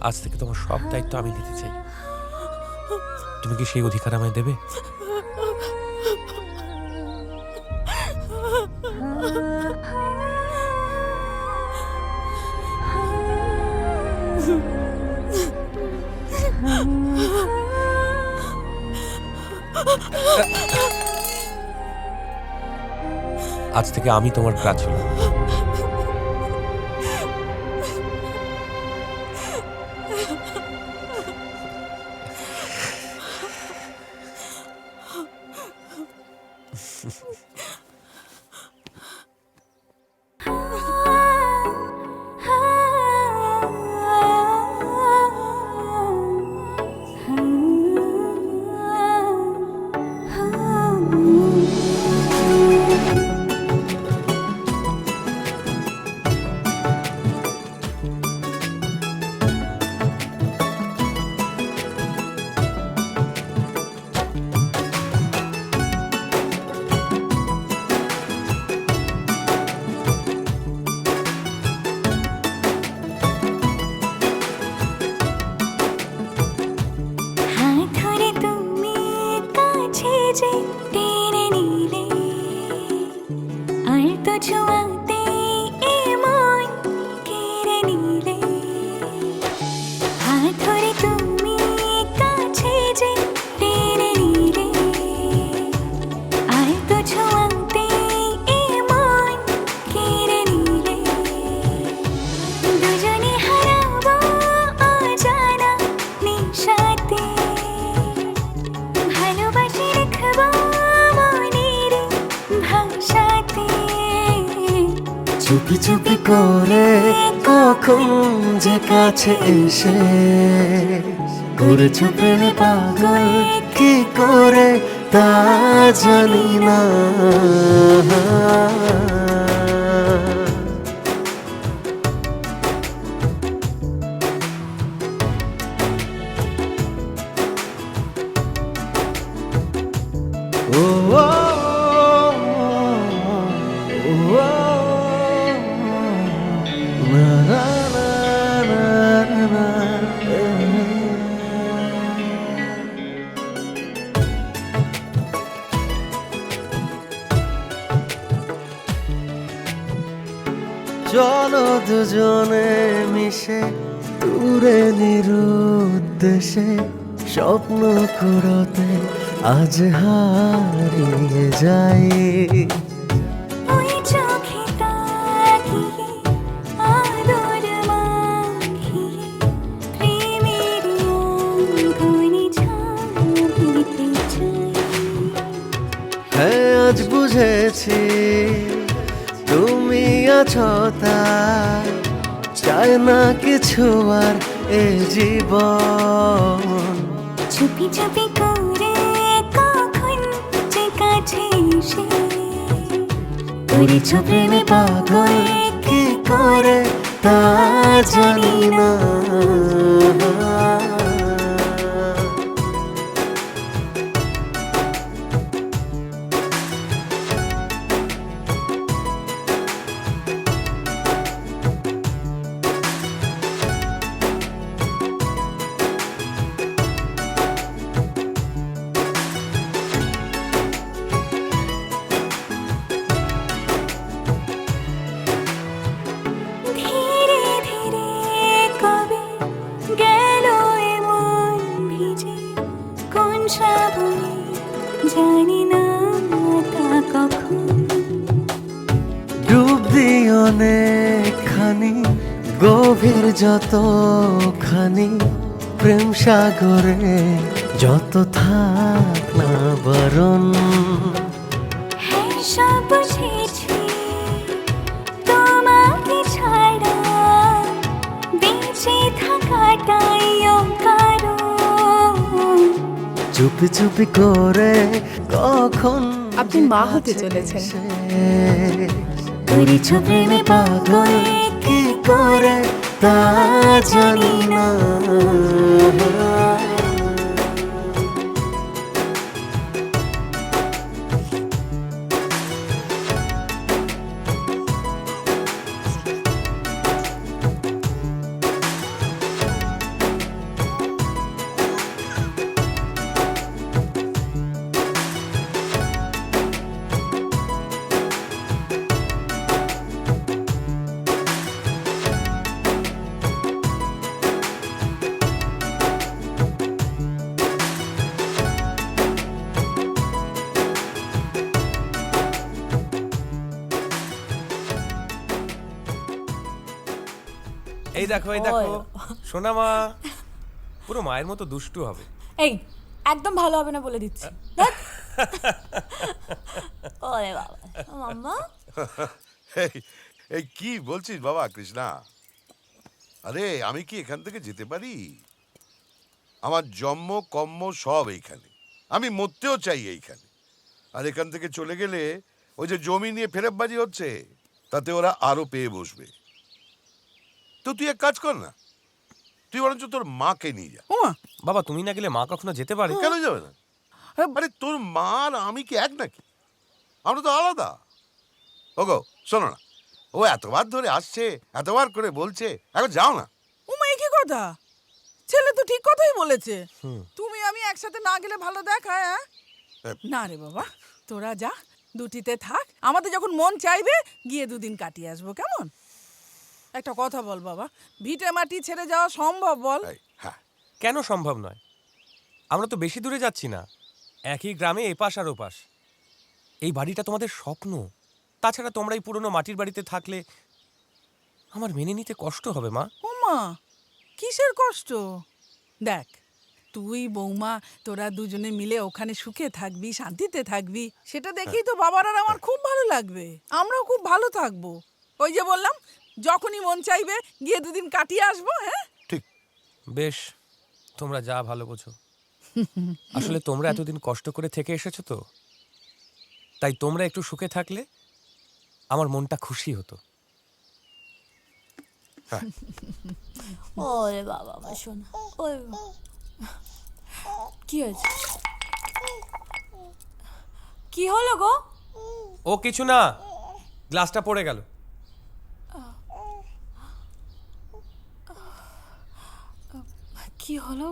আজ থেকে তোমার সব দায়িত্ব আমি নিতে চাই। তুমি কি সেই অধিকার আমায় দেবে? আজ থেকে আমি তোমার কাজ হলাম। চুপি চুপি করে কখন যে কাছে এসে করেছ প্রেমে পাগল, কি করে তা জানি না। চলো দুজনে মিশে দূরে নিরুদ্দেশে স্বপ্ন করতে আজ হারিয়ে যাই। হ্যাঁ, আজ বুঝেছি তুমি আছো তাই, চায় না কিছু আর এ জীবন। চুপি চুপি করে কখন যে কাছে এসে করেছ প্রেমে পাগল, কি করে তা জানি না। জানি না তা কখন ডুব দিই অনেকখানি গভীর যতখানি প্রেম সাগরে, যত থাক না বারণ। সব বুঝেছি তোমাকে ছাড়া বেঁচে থাকাটাই অকারণ। চুপি চুপি করে কখন আপনি মা হতে চলেছেন। করেছ প্রেমে পাগল কি করে তা জানি না। এই দেখো এই দেখো, সোনা মা পুরো মায়ের মতো দুষ্টু হবে। এই একদম ভালো হবে না বলে দিচ্ছি। ধ্যাৎ। ওরে বাবা মাম্মা, এই কি বলছিস বাবা কৃষ্ণা? আরে আমি কি এখান থেকে যেতে পারি? আমার জন্ম কর্ম সব এইখানে, আমি মরতেও চাই এইখানে। আর এখান থেকে চলে গেলে ওই যে জমি নিয়ে ফেরতবাজি হচ্ছে, তাতে ওরা আরো পেয়ে বসবে। তো তুই এক কাজ কর না, তুই বরঞ্চ তোর মাকে নিয়ে যা। বাবা তুমি না গেলে মা কখনো যেতে পারে? কেন যাবে না? আরে তোর মা আর আমি কি এক নাকি? আমরা তো আলাদা। ওগো শোনো না, ও এতবার ধরে আসছে, এতবার করে বলছে, এখন যাও না। উমা কি কথা, ছেলে তো ঠিক কথাই বলেছে। তুমি আমি একসাথে না গেলে ভালো দেখায়? হ্যাঁ না রে বাবা, তোরা যা, দুটিতে থাক। আমাদের যখন মন চাইবে গিয়ে দুদিন কাটিয়ে আসবো, কেমন? একটা কথা বল বাবা, ভিটে মাটি ছেড়ে যাওয়া সম্ভব বল? কেন সম্ভব নয়? আমরা তো বেশি দূরে যাচ্ছি না, একই গ্রামে এপাশ আর ওপাশ। এই বাড়িটা তোমাদের স্বপ্ন। তাছাড়া তোমরা এই পুরনো মাটির বাড়িতে থাকলে আমার মেনে নিতে কষ্ট হবে মা। ওমা কিসের কষ্ট? দেখ, তুই বৌমা তোরা দুজনে মিলে ওখানে সুখে থাকবি, শান্তিতে থাকবি, সেটা দেখেই তো বাবার আর আমার খুব ভালো লাগবে। আমরাও খুব ভালো থাকবো। ওই যে বললাম, যখনই মন চাইবে গিয়ে দুদিন কাটিয়ে আসবো। হ্যাঁ ঠিক, বেশ, তোমরা যা ভালো বোঝো। আসলে তোমরা এতদিন কষ্ট করে থেকে এসেছো তো, তাই তোমরা একটু সুখে থাকলে আমার মনটা খুশি হতো। ওরে বাবা শোনা, ওরে কি হয়েছে? কি হলো গো? ও কিছু না, গ্লাসটা পড়ে গেল। কি হলো?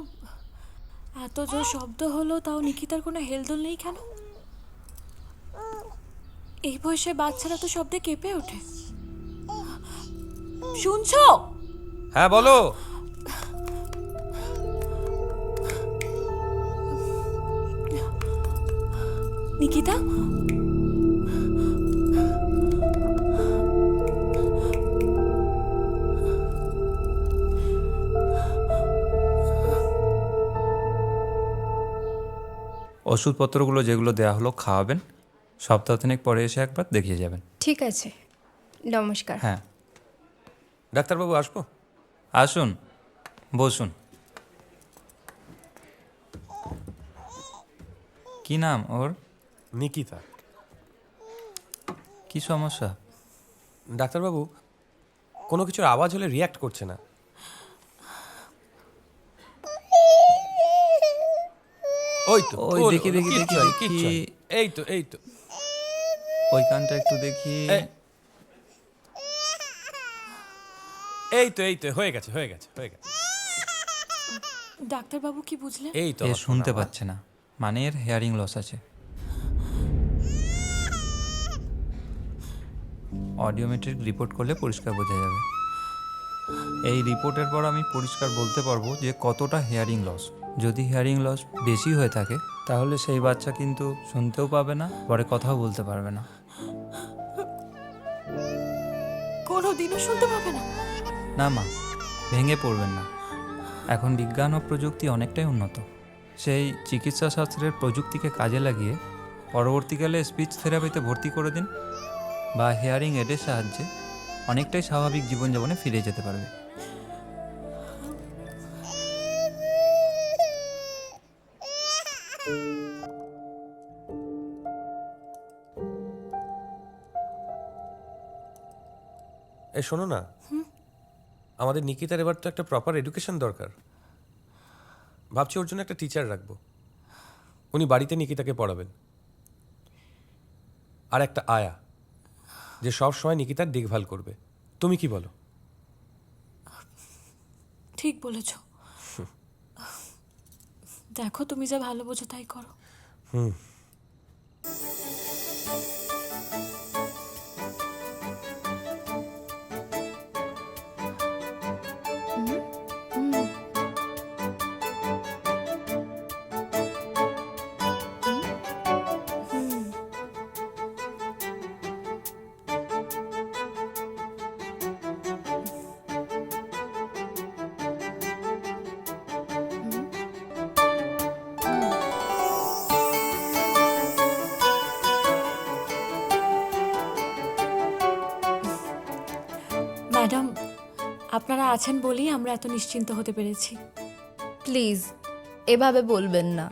এত জোর শব্দ হলো, তাও নিকিতার কোনো হেলদোল নেই কেন? এই বয়সে বাচ্চারা তো শব্দে কেঁপে ওঠে। শুনছো? হ্যাঁ বলো। নিকিতা, ওষুধপত্রগুলো যেগুলো দেওয়া হলো খাওয়াবেন, সপ্তাহখানেক পরে এসে একবার দেখিয়ে যাবেন। ঠিক আছে, নমস্কার। হ্যাঁ ডাক্তারবাবু আসবো? আসুন, বসুন। কি নাম ওর? নিকিতা। কি সমস্যা? ডাক্তারবাবু, কোনো কিছুর আওয়াজ হলে রিয়্যাক্ট করছে না। ওই তো, ওই দেখি দেখি দেখি দেখি, এই তো এই তো, ওই কানটা একটু দেখি। এই তো এই তো, হয়ে গেছে হয়ে গেছে হয়ে গেছে। ডাক্তারবাবু কি বুঝলেন? এই তো, এ শুনতে পাচ্ছে না, মানে এর হেয়ারিং লস আছে। অডিওমেট্রিক রিপোর্ট করলে পরিষ্কার বোঝা যাবে। এই রিপোর্টের পর আমি পরিষ্কার বলতে পারবো যে কতটা হেয়ারিং লস। যদি হেয়ারিং লস বেশি হয়ে থাকে তাহলে সেই বাচ্চা কিন্তু শুনতেও পাবে না, পরে কথাও বলতে পারবে না। কোনোদিনও শুনতে পাবে না? না মা, ভেঙে পড়বেন না। এখন বিজ্ঞান ও প্রযুক্তি অনেকটাই উন্নত। সেই চিকিৎসা শাস্ত্রের প্রযুক্তিকে কাজে লাগিয়ে পরবর্তীকালে স্পিচ থেরাপিতে ভর্তি করে দিন বা হিয়ারিং এডের সাহায্যে অনেকটাই স্বাভাবিক জীবনযাপনে ফিরে যেতে পারবে। এই শোনো না, আমাদের নিকিতার এবার তো একটা প্রপার এডুকেশন দরকার। ভাবছি ওর জন্য একটা টিচার রাখবো, উনি বাড়িতে নিকিতাকে পড়াবেন। আর একটা আয়া যে সব সময় নিকিতার দেখভাল করবে। তুমি কি বলো? ঠিক বলেছ। দেখো তুমি যা ভালো বোঝো তাই করো। হুম। ম্যাডাম, আপনারা আছেন বলেই আমরা এত নিশ্চিন্ত হতে পেরেছি। প্লিজ এভাবে বলবেন না।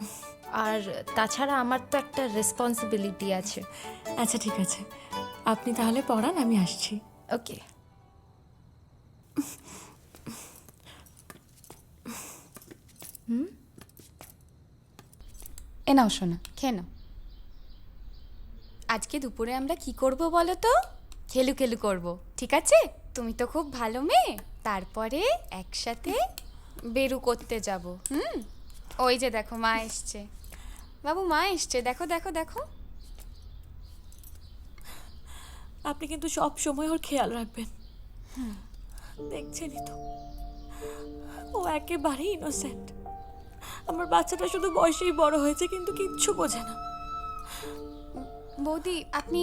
আর তাছাড়া আমার তো একটা রেসপন্সিবিলিটি আছে। আচ্ছা ঠিক আছে, আপনি তাহলে পড়ান, আমি আসছি। ওকে। এ নাও শোনা, খেয়ে নাও। আজকে দুপুরে আমরা কি করব বলো তো? খেলু খেলু করব, ঠিক আছে? তুমি তো খুব ভালো মেয়ে। তারপরে একসাথে বেরু করতে যাব। ওই যে দেখো মা এসছে। বাবু মা এসছে, দেখো দেখো দেখো। আপনি কিন্তু সব সময় ওর খেয়াল রাখবেন। দেখছেনই তো, ও একেবারেই ইনোসেন্ট। আমার বাচ্চাটা শুধু বয়সেই বড় হয়েছে, কিন্তু কিচ্ছু বোঝে না। বৌদি, আপনি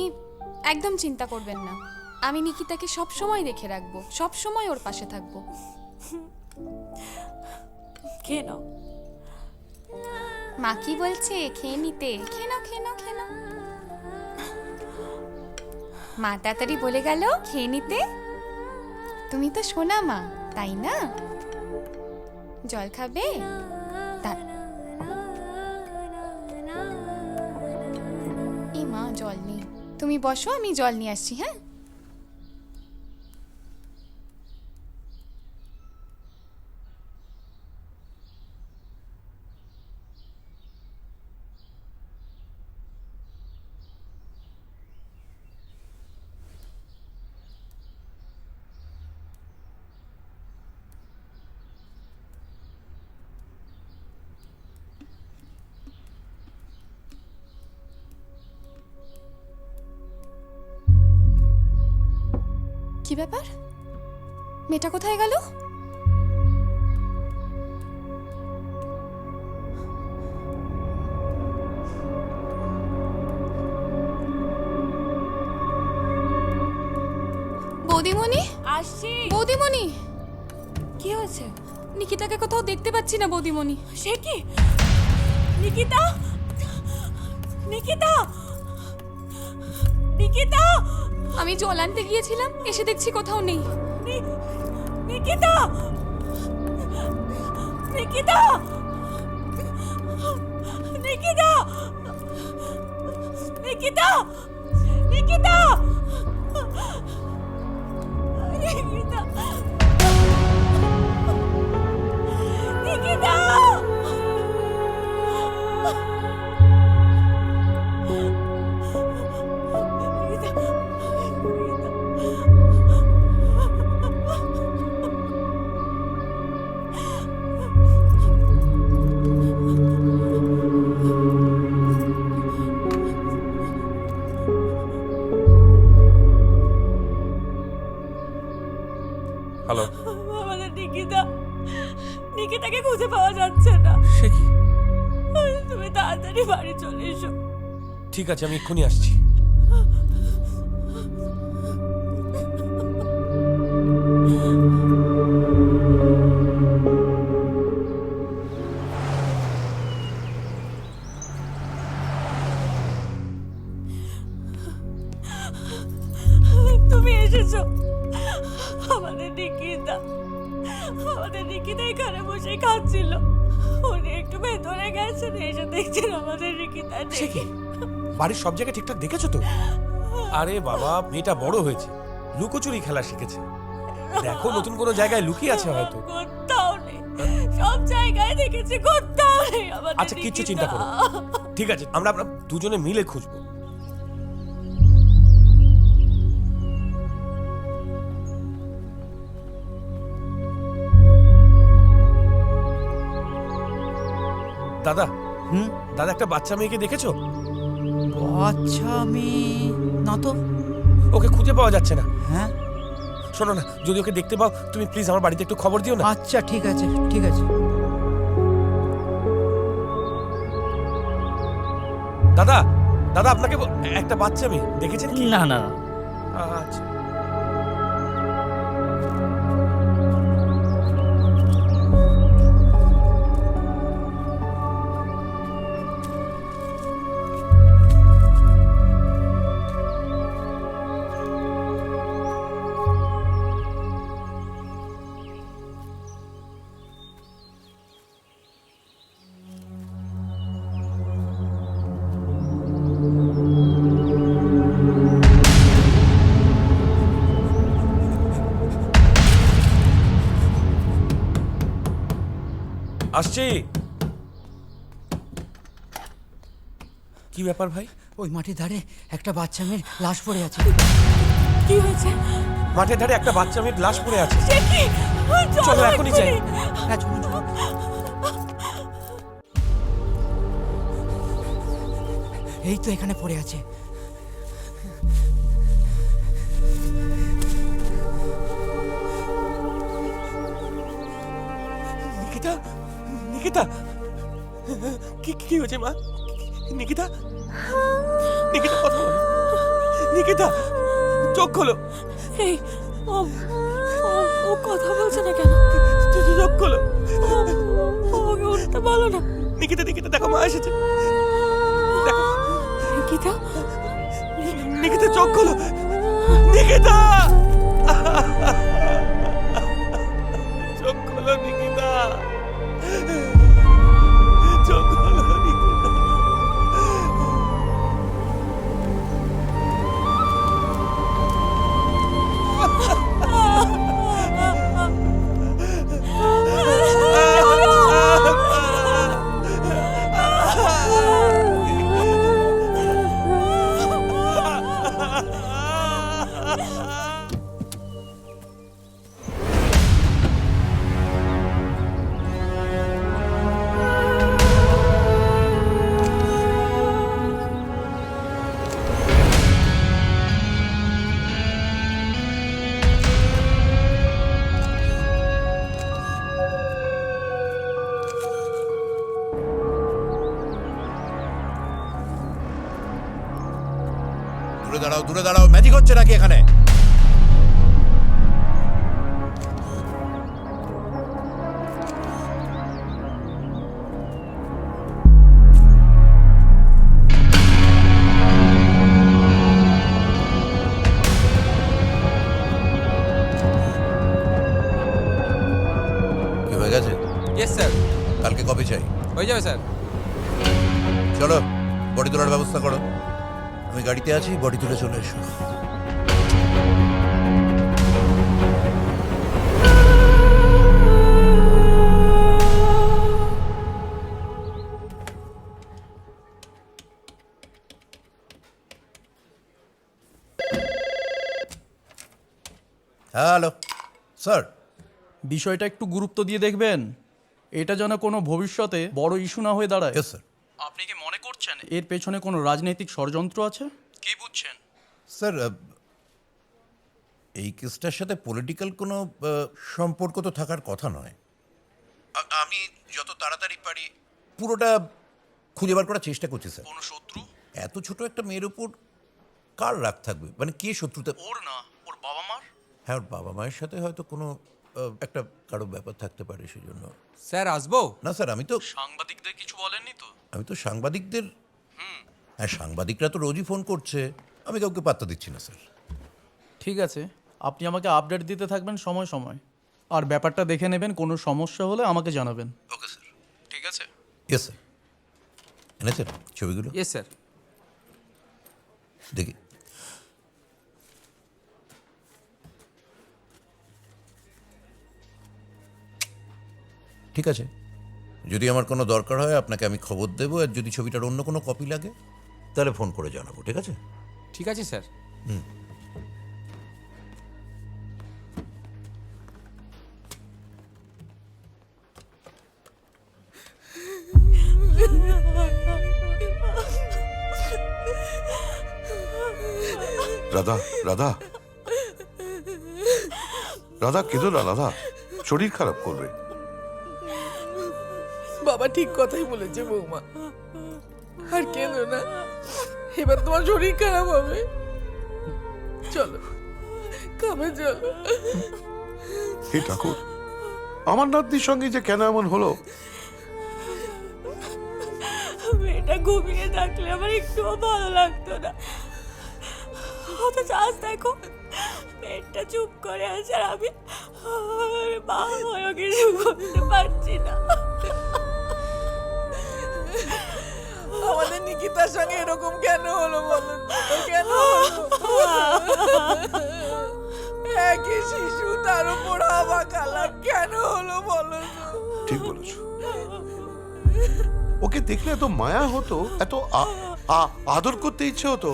একদম চিন্তা করবেন না। আমি নিকিতাকে সব সময় দেখে রাখবো, সব সময় ওর পাশে থাকবো। খেয়ে নাও। মা কি বলছে? খেয়ে নিতে। খেয়ে নাও খেয়ে নাও খেয়ে নাও। মা তাড়াতাড়ি বলে গেল খেয়ে নিতে। তুমি তো শোনা মা, তাই না? জল খাবে? এই মা জল নেই, তুমি বসো, আমি জল নিয়ে আসছি। হ্যাঁ, কি ব্যাপার? মেয়েটা কোথায় গেল? বৌদিমণি, আসছি। বৌদিমণি, কি হয়েছে? নিকিতাকে কোথাও দেখতে পাচ্ছি না বৌদিমণি। সে কি? নিকিতা, নিকিতা, নিকিতা! আমি জল আনতে গিয়েছিলাম, এসে দেখছি কোথাও নেই। নিকিতা, নিকিতা, নিকিতা, নিকিতা, নিকিতা, নিকিতা, নিকিতা! হ্যালো, আমাদের নিকিতা, নিকিতাকে খুঁজে পাওয়া যাচ্ছে না। সে কি? তুমি তাড়াতাড়ি বাড়ি চলে এসো। ঠিক আছে, আমি এক্ষুনি আসছি। তুমি এসেছো। আমাদের নিকিতা এখানে বসে খাচ্ছিল। উনি একটু ভেতরে গেছেন, এসে দেখছেন আমাদের নিকিতা সে কি? বাড়ির সব জায়গায় ঠিকঠাক দেখেছো তো? আরে বাবা, মেয়েটা বড় হয়েছে, লুকোচুরি খেলা শিখেছে। দেখো নতুন কোনো জায়গায় লুকিয়ে আছে হয়তো। কোথাও নেই, সব জায়গায় দেখেছি, কোথাও নেই আমাদের আচ্ছা, কিচ্ছু চিন্তা করো না। ঠিক আছে, আমরা দুজনে মিলে খুঁজবো। দাদা, দাদা, একটা বাচ্চা মেয়েকে দেখেছো? বাচ্চা মেয়ে না তো। ওকে খুঁজে পাওয়া যাচ্ছে না। হ্যাঁ, শোনো না, যদি ওকে দেখতে পাও তুমি প্লিজ আমার বাড়িতে একটু খবর দিও না। আচ্ছা ঠিক আছে, ঠিক আছে। দাদা, দাদা, আপনাকে একটা বাচ্চা মেয়ে দেখেছেন কি? না না, আচ্ছা। আসছি। কি ব্যাপার ভাই? ওই মাটির ধারে একটা বাচ্চা মেয়ের লাশ পড়ে আছে। কি হয়েছে? মাঠের ধারে একটা বাচ্চা মেয়ের লাশ পড়ে আছে। সে কি? চলো এখনই যাই। হ্যাঁ, চলুন চলুন। এই তো এখানে পড়ে আছে। নিকিতা, নিকিতা, কি হয়েছে মা? নিকিতা, নিকিতা, কথা বলো। নিকিতা, চোখ খোলো। এই ও কথা বলছে না কেন? চোখ খোলো। ওকে উঠতে বলো না। নিকিতা, নিকিতা, দেখো মা এসেছে। দেখো নিকিতা, নিকিতা, চোখ খোলো। নিকিতা, চোখ খোলো নিকিতা, চোখ খোলো নিকিতা। দূরে দাঁড়াও, ম্যাজিক হচ্ছে নাকি এখানে? কি হয়ে গেছে? Yes sir. কালকে কবে চাই? হয়ে যাবে স্যার। চলো, বডি তোলার ব্যবস্থা করো। আমি গাড়িতে আছি, বডি তুলে চলে এসো। Hello sir. বিষয়টা একটু গুরুত্ব দিয়ে দেখবেন, এটা যেন কোনো ভবিষ্যতে বড় ইস্যু না হয়ে দাঁড়ায়। স্যার। আপনি কি মনে করছেন এর পেছনে কোনো রাজনৈতিক ষড়যন্ত্র আছে? কি বুঝছেন? স্যার, এই কেসটার সাথে পলিটিক্যাল কোনো সম্পর্ক তো থাকার কথা নয়। আমি যত তাড়াতাড়ি পারি পুরোটা খুঁজে বার করার চেষ্টা করছি স্যার। কোনো শত্রু? এত ছোট একটা মেয়ের উপর কার রাগ থাকবে? মানে কে শত্রুতা? ওর না, ওর বাবা মার। হ্যাঁ, ওর বাবা মায়ের সাথে হয়তো কোনো একটা কারো ব্যাপার থাকতে পারে, সেজন্য। স্যার আসবো? না স্যার, আমি তো সাংবাদিকদের কিছু বলেননি তো? সাংবাদিকদের, হ্যাঁ সাংবাদিকরা তো রোজই ফোন করছে, আমি কাউকে পাত্তা দিচ্ছি না স্যার। ঠিক আছে, আপনি আমাকে আপডেট দিতে থাকবেন সময় সময়, আর ব্যাপারটা দেখে নেবেন, কোনো সমস্যা হলে আমাকে জানাবেন। Okay sir. ঠিক আছে? Yes sir. এনেছেন ছবিগুলো? Yes sir. দেখি। ঠিক আছে, যদি আমার কোনো দরকার হয় আপনাকে আমি খবর দেবো, আর যদি ছবিটার অন্য কোনো কপি লাগে তাহলে ফোন করে জানাবো। ঠিক আছে? ঠিক আছে স্যার। হুম। রাধা, রাধা, রাধা কেঁদো না রাধা, শরীর খারাপ করবে। বাবা ঠিক কথাই বলেছে বৌমা, আর কেঁদো না, এবার তোমার শরীর খারাপ হবে। চলো কামে চলো। হে ঠাকুর, আমার নাতনির সঙ্গে যে কেন এমন হলো? মেয়েটা ঘুমিয়ে থাকলে আমার একটুও ভালো লাগতো না, অথচ আজ দেখো পেটটা চুপ করে আছে, আর আমি মা হয়ে কিছু করতে পারছি না। আমাদের নিকিতার সঙ্গে এরকম কেন হলো বলো তো? কেন একই শিশু, তার উপর হাওয়া কালাম, কেন হলো বলো তো? ঠিক বলেছ। ওকে দেখলে এত মায়া হতো, এত আদর করতে ইচ্ছে হতো।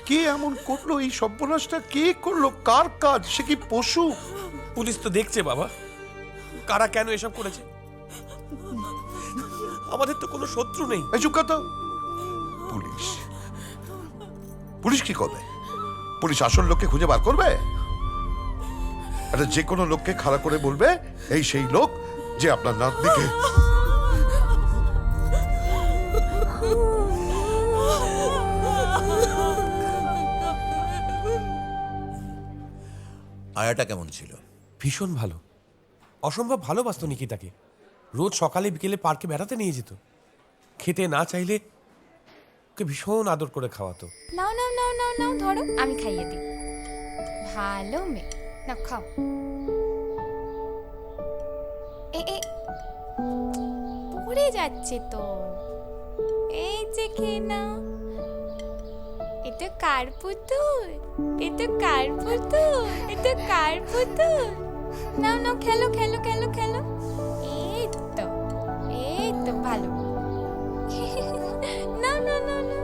কে এমন করলো এই সর্বনাশটা? কে করলো? কার কাজ? সে কি পশু? পুলিশ তো দেখছে বাবা, কারা কেন এসব করেছে। আমাদের তো কোনো শত্রু নেই। এই চুপ কর তো। পুলিশ, পুলিশ কি করবে? পুলিশ আসল লোককে খুঁজে বার করবে? যে কোনো লোককে খাড়া করে বলবে এই সেই লোক যে আপনার নাতনিকে। আয়াটা কেমন ছিল? ভীষণ ভালো, অসম্ভব ভালোবাসতো নিকিতাকে। রোজ সকালে বিকেলে পার্কে বেড়াতে নিয়ে যেত। খেতে না চাইলে ওকে ভীষণ আদর করে খাওয়াতো। নাও নাও নাও নাও নাও, ধরো আমি খাইয়ে দিই। ভালো মেয়ে, না খাও। এ এ পড়ে যাচ্ছে তো, এই যে খেয়ে নাও। এটা কার পুতুল? এটা কার পুতুল? এটা কার পুতুল? নাও নাও, খেলো খেলো খেলো খেলো। এই তো ভালো। না না না না,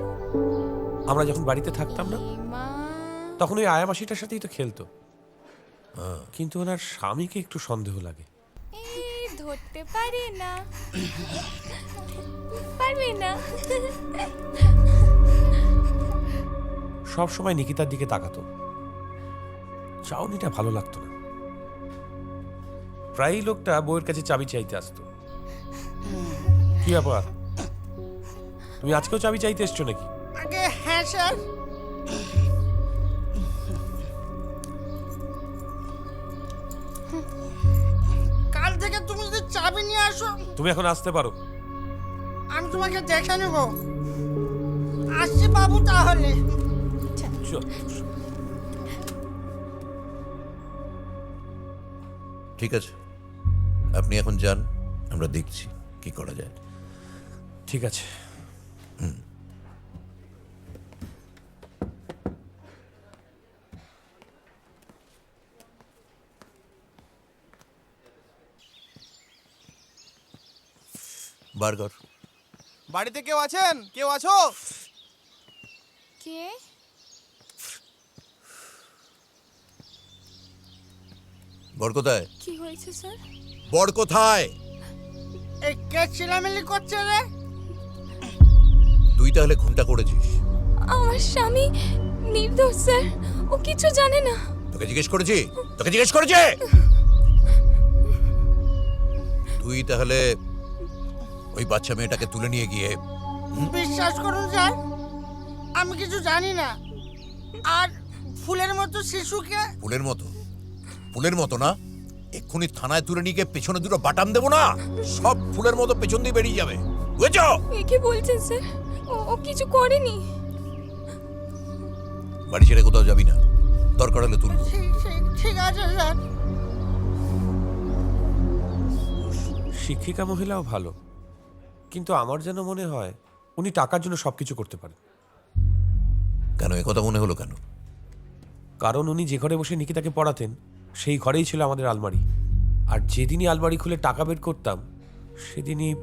আমরা যখন বাড়িতে থাকতাম না, তখন ওই আয়া মাসিটার সাথেই তো খেলতো। কিন্তু ওনার স্বামীকে একটু সন্দেহ লাগে। এই ধরতে পারে না, পারবে না। সব সময় নিকিতার দিকে তাকাতো, চাউনিটা ভালো লাগতো না। প্রায়ই লোকটা বউয়ের কাছে চাবি চাইতে আসতো। কি ব্যাপার, তুমি আজকেও চাবি চাইতে এসছো নাকি? আগে হ্যাঁ স্যার। কাল থেকে তুমি যদি চাবি নিয়ে আসো, তুমি এখন আসতে পারো। আমি তোমাকে দেখে নেব। আসছি বাবু তাহলে। চল। ঠিক আছে, আপনি এখন যান, আমরা দেখছি কি করা যায়। ঠিক আছে। বার্গার। বাড়িতে কেউ আছেন? কেউ আছো? কে? বর কোথায়? কি হয়েছে স্যার? বর কোথায়? এই কে চিলামিলি করছে রে? তুই তাহলে খুনটা করেছিস? আমার স্বামী নির্দোষ স্যার, ও কিছু জানে না। তোকে জিজ্ঞেস করেছি? তোকে জিজ্ঞেস করেছি? তুই তাহলে ওই বাচ্চা মেয়েটাকে তুলে নিয়ে গিয়ে। বিশ্বাস করুন স্যার, আমি কিছু জানি না। আর ফুলের মতো শিশুকে। ফুলের মতো? ফুলের মতো না, এক্ষুনি থানায় তুলে নিয়ে গিয়ে পেছনে দুটো বাটাম দেবো না, সব ফুলের মতো পেছন দিয়ে বেরিয়ে যাবে, বুঝেছো? কি বলছেন স্যার? ও কিছু করেনি। বাড়ি ছেড়ে কোথাও যাবি না, দরকার হলে তুলব। ঠিক আছে স্যার। শিক্ষিকা মহিলাও ভালো, কিন্তু আমার যেন মনে হয় উনি টাকার জন্য সবকিছু করতে পারেন। কেন এ কথা মনে হলো কেন? কারণ উনি যে ঘরে বসে নিকিতাকে পড়াতেন সেই ঘরেই ছিল আমাদের আলমারি, আর যেদিনই আলমারি খুলে টাকা বের করতাম সেদিনই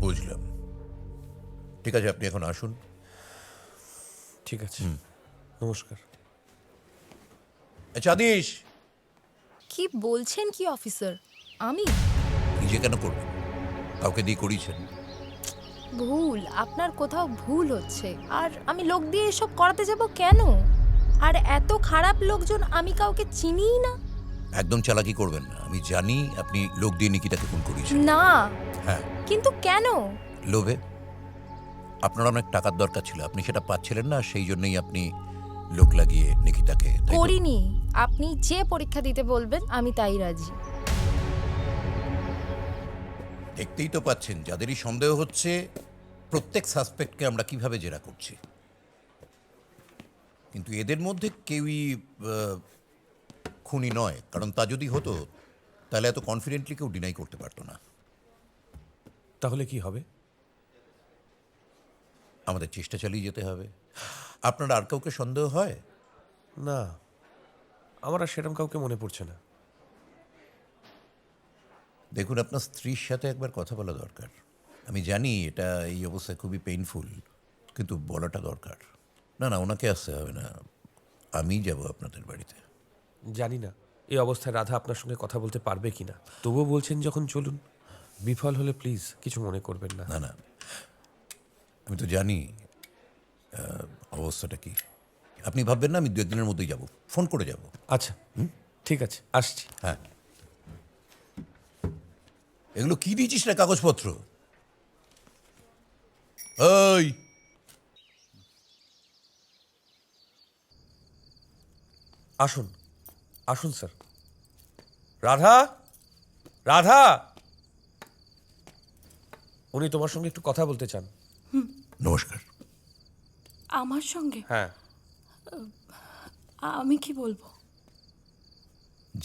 বুঝলাম। ঠিক আছে, আপনি এখন আসুন। ঠিক আছে, নমস্কার। চাঁদিস, কি বলছেন কি অফিসার? আমি নিজে কেন করবেন? কাউকে দিয়ে করিয়েছেন। ভুল, আপনার কোথাও ভুল হচ্ছে। আর আমি লোক দিয়ে এসব করাতে যাব কেন? আর এত খারাপ লোকজন আমি কাউকে চিনিই না। একদম চালাকি করবেন না। আমি জানি আপনি লোক দিয়ে নিকিতাকে খুন করিয়েছেন। না, হ্যাঁ, কিন্তু কেন? লোভে। আপনার অনেক টাকার দরকার ছিল, আপনি সেটা পাচ্ছিলেন না, সেই জন্যই আপনি লোক লাগিয়ে নিকিতাকে। তাই তো? করিনি। আপনি যে পরীক্ষা দিতে বলবেন আমি তাই রাজি। দেখতেই তো পাচ্ছেন, যাদেরই সন্দেহ হচ্ছে প্রত্যেক সাসপেক্টকে আমরা কিভাবে জেরা করছি, কিন্তু এদের মধ্যে কেউই খুনি নয়। কারণ তা যদি হতো তাহলে এত কনফিডেন্টলি কেউ ডিনাই করতে পারতো না। তাহলে কি হবে? আমাদের চেষ্টা চালিয়ে যেতে হবে। আপনার আর কাউকে সন্দেহ হয়? না, আমার আর সেরকম কাউকে মনে পড়ছে না। দেখুন, আপনার স্ত্রীর সাথে একবার কথা বলা দরকার। আমি জানি এটা এই অবস্থায় খুবই পেইনফুল, কিন্তু বলাটা দরকার। না না, ওনাকে আসতে হবে না, আমি যাব আপনাদের বাড়িতে। জানি না এই অবস্থায় রাধা আপনার সঙ্গে কথা বলতে পারবে কিনা, তবুও বলছেন যখন চলুন। বিফল হলে প্লিজ কিছু মনে করবেন না। না না, আমি তো জানি অবস্থাটা কি। আপনি ভাববেন না, আমি 2 দিনের মধ্যেই যাব, ফোন করে যাব। আচ্ছা, ঠিক আছে, আসছি। হ্যাঁ, এগুলো কি দিয়েছিস না কাগজপত্র? ওই আসুন, আসুন স্যার। রাধা, রাধা, উনি তোমার সঙ্গে একটু কথা বলতে চান। নমস্কার। আমার সঙ্গে? হ্যাঁ। আমি কি বলবো?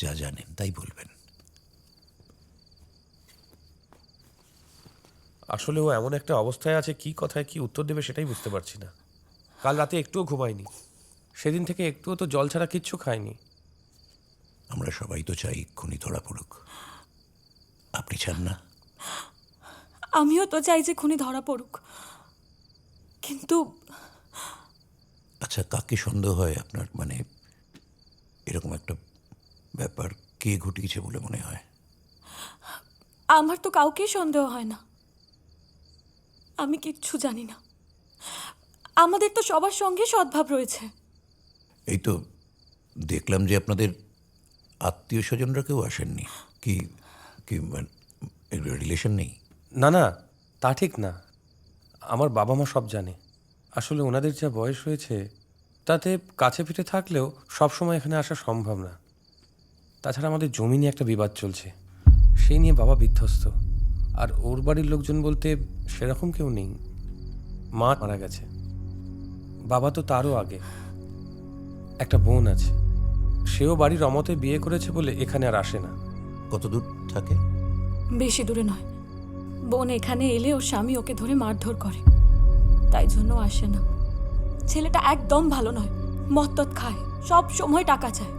যা জানেন তাই বলবেন। আসলে ও এমন একটা অবস্থায় আছে, কি কথায় কি উত্তর দেবে সেটাই বুঝতে পারছি না। কাল রাতে একটুও ঘুমায়নি, সেদিন থেকে একটুও তো জল ছাড়া কিচ্ছু খায়নি। আমরা সবাই তো চাই খুনি ধরা পড়ুক, আপনি চান না? আমিও তো চাই যে খুনি ধরা পড়ুক, কিন্তু আচ্ছা, কাকে সন্দেহ হয় আপনার? মানে এরকম একটা ব্যাপার কে ঘটিয়েছে বলে মনে হয়? আমার তো কাউকেই সন্দেহ হয় না। আমি কিচ্ছু জানি না। আমাদের তো সবার সঙ্গে সদ্ভাব রয়েছে। এই তো দেখলাম যে আপনাদের আত্মীয় স্বজনরা কেউ আসেননি। কি কি রিলেশন নেই? না না, তা ঠিক না। আমার বাবা মা সব জানে। আসলে ওনাদের যা বয়স হয়েছে তাতে কাছে পিঠে থাকলেও সবসময় এখানে আসা সম্ভব না। তাছাড়া আমাদের জমি নিয়ে একটা বিবাদ চলছে, সেই নিয়ে বাবা বিধ্বস্ত। আর ওর বাড়ির লোকজন বলতে সেরকম কেউ নেই। মা মারা গেছে, বাবা তো তারও আগে। একটা বোন আছে, সেও বাড়ির অমতে বিয়ে করেছে বলে এখানে আর আসে না। কত দূর থাকে? বেশি দূরে নয়। বোন এখানে এলে ওর স্বামী ওকে ধরে মারধর করে, তাই জন্য আসে না। ছেলেটা একদম ভালো নয়, মদ খায়, সব সময় টাকা চায়।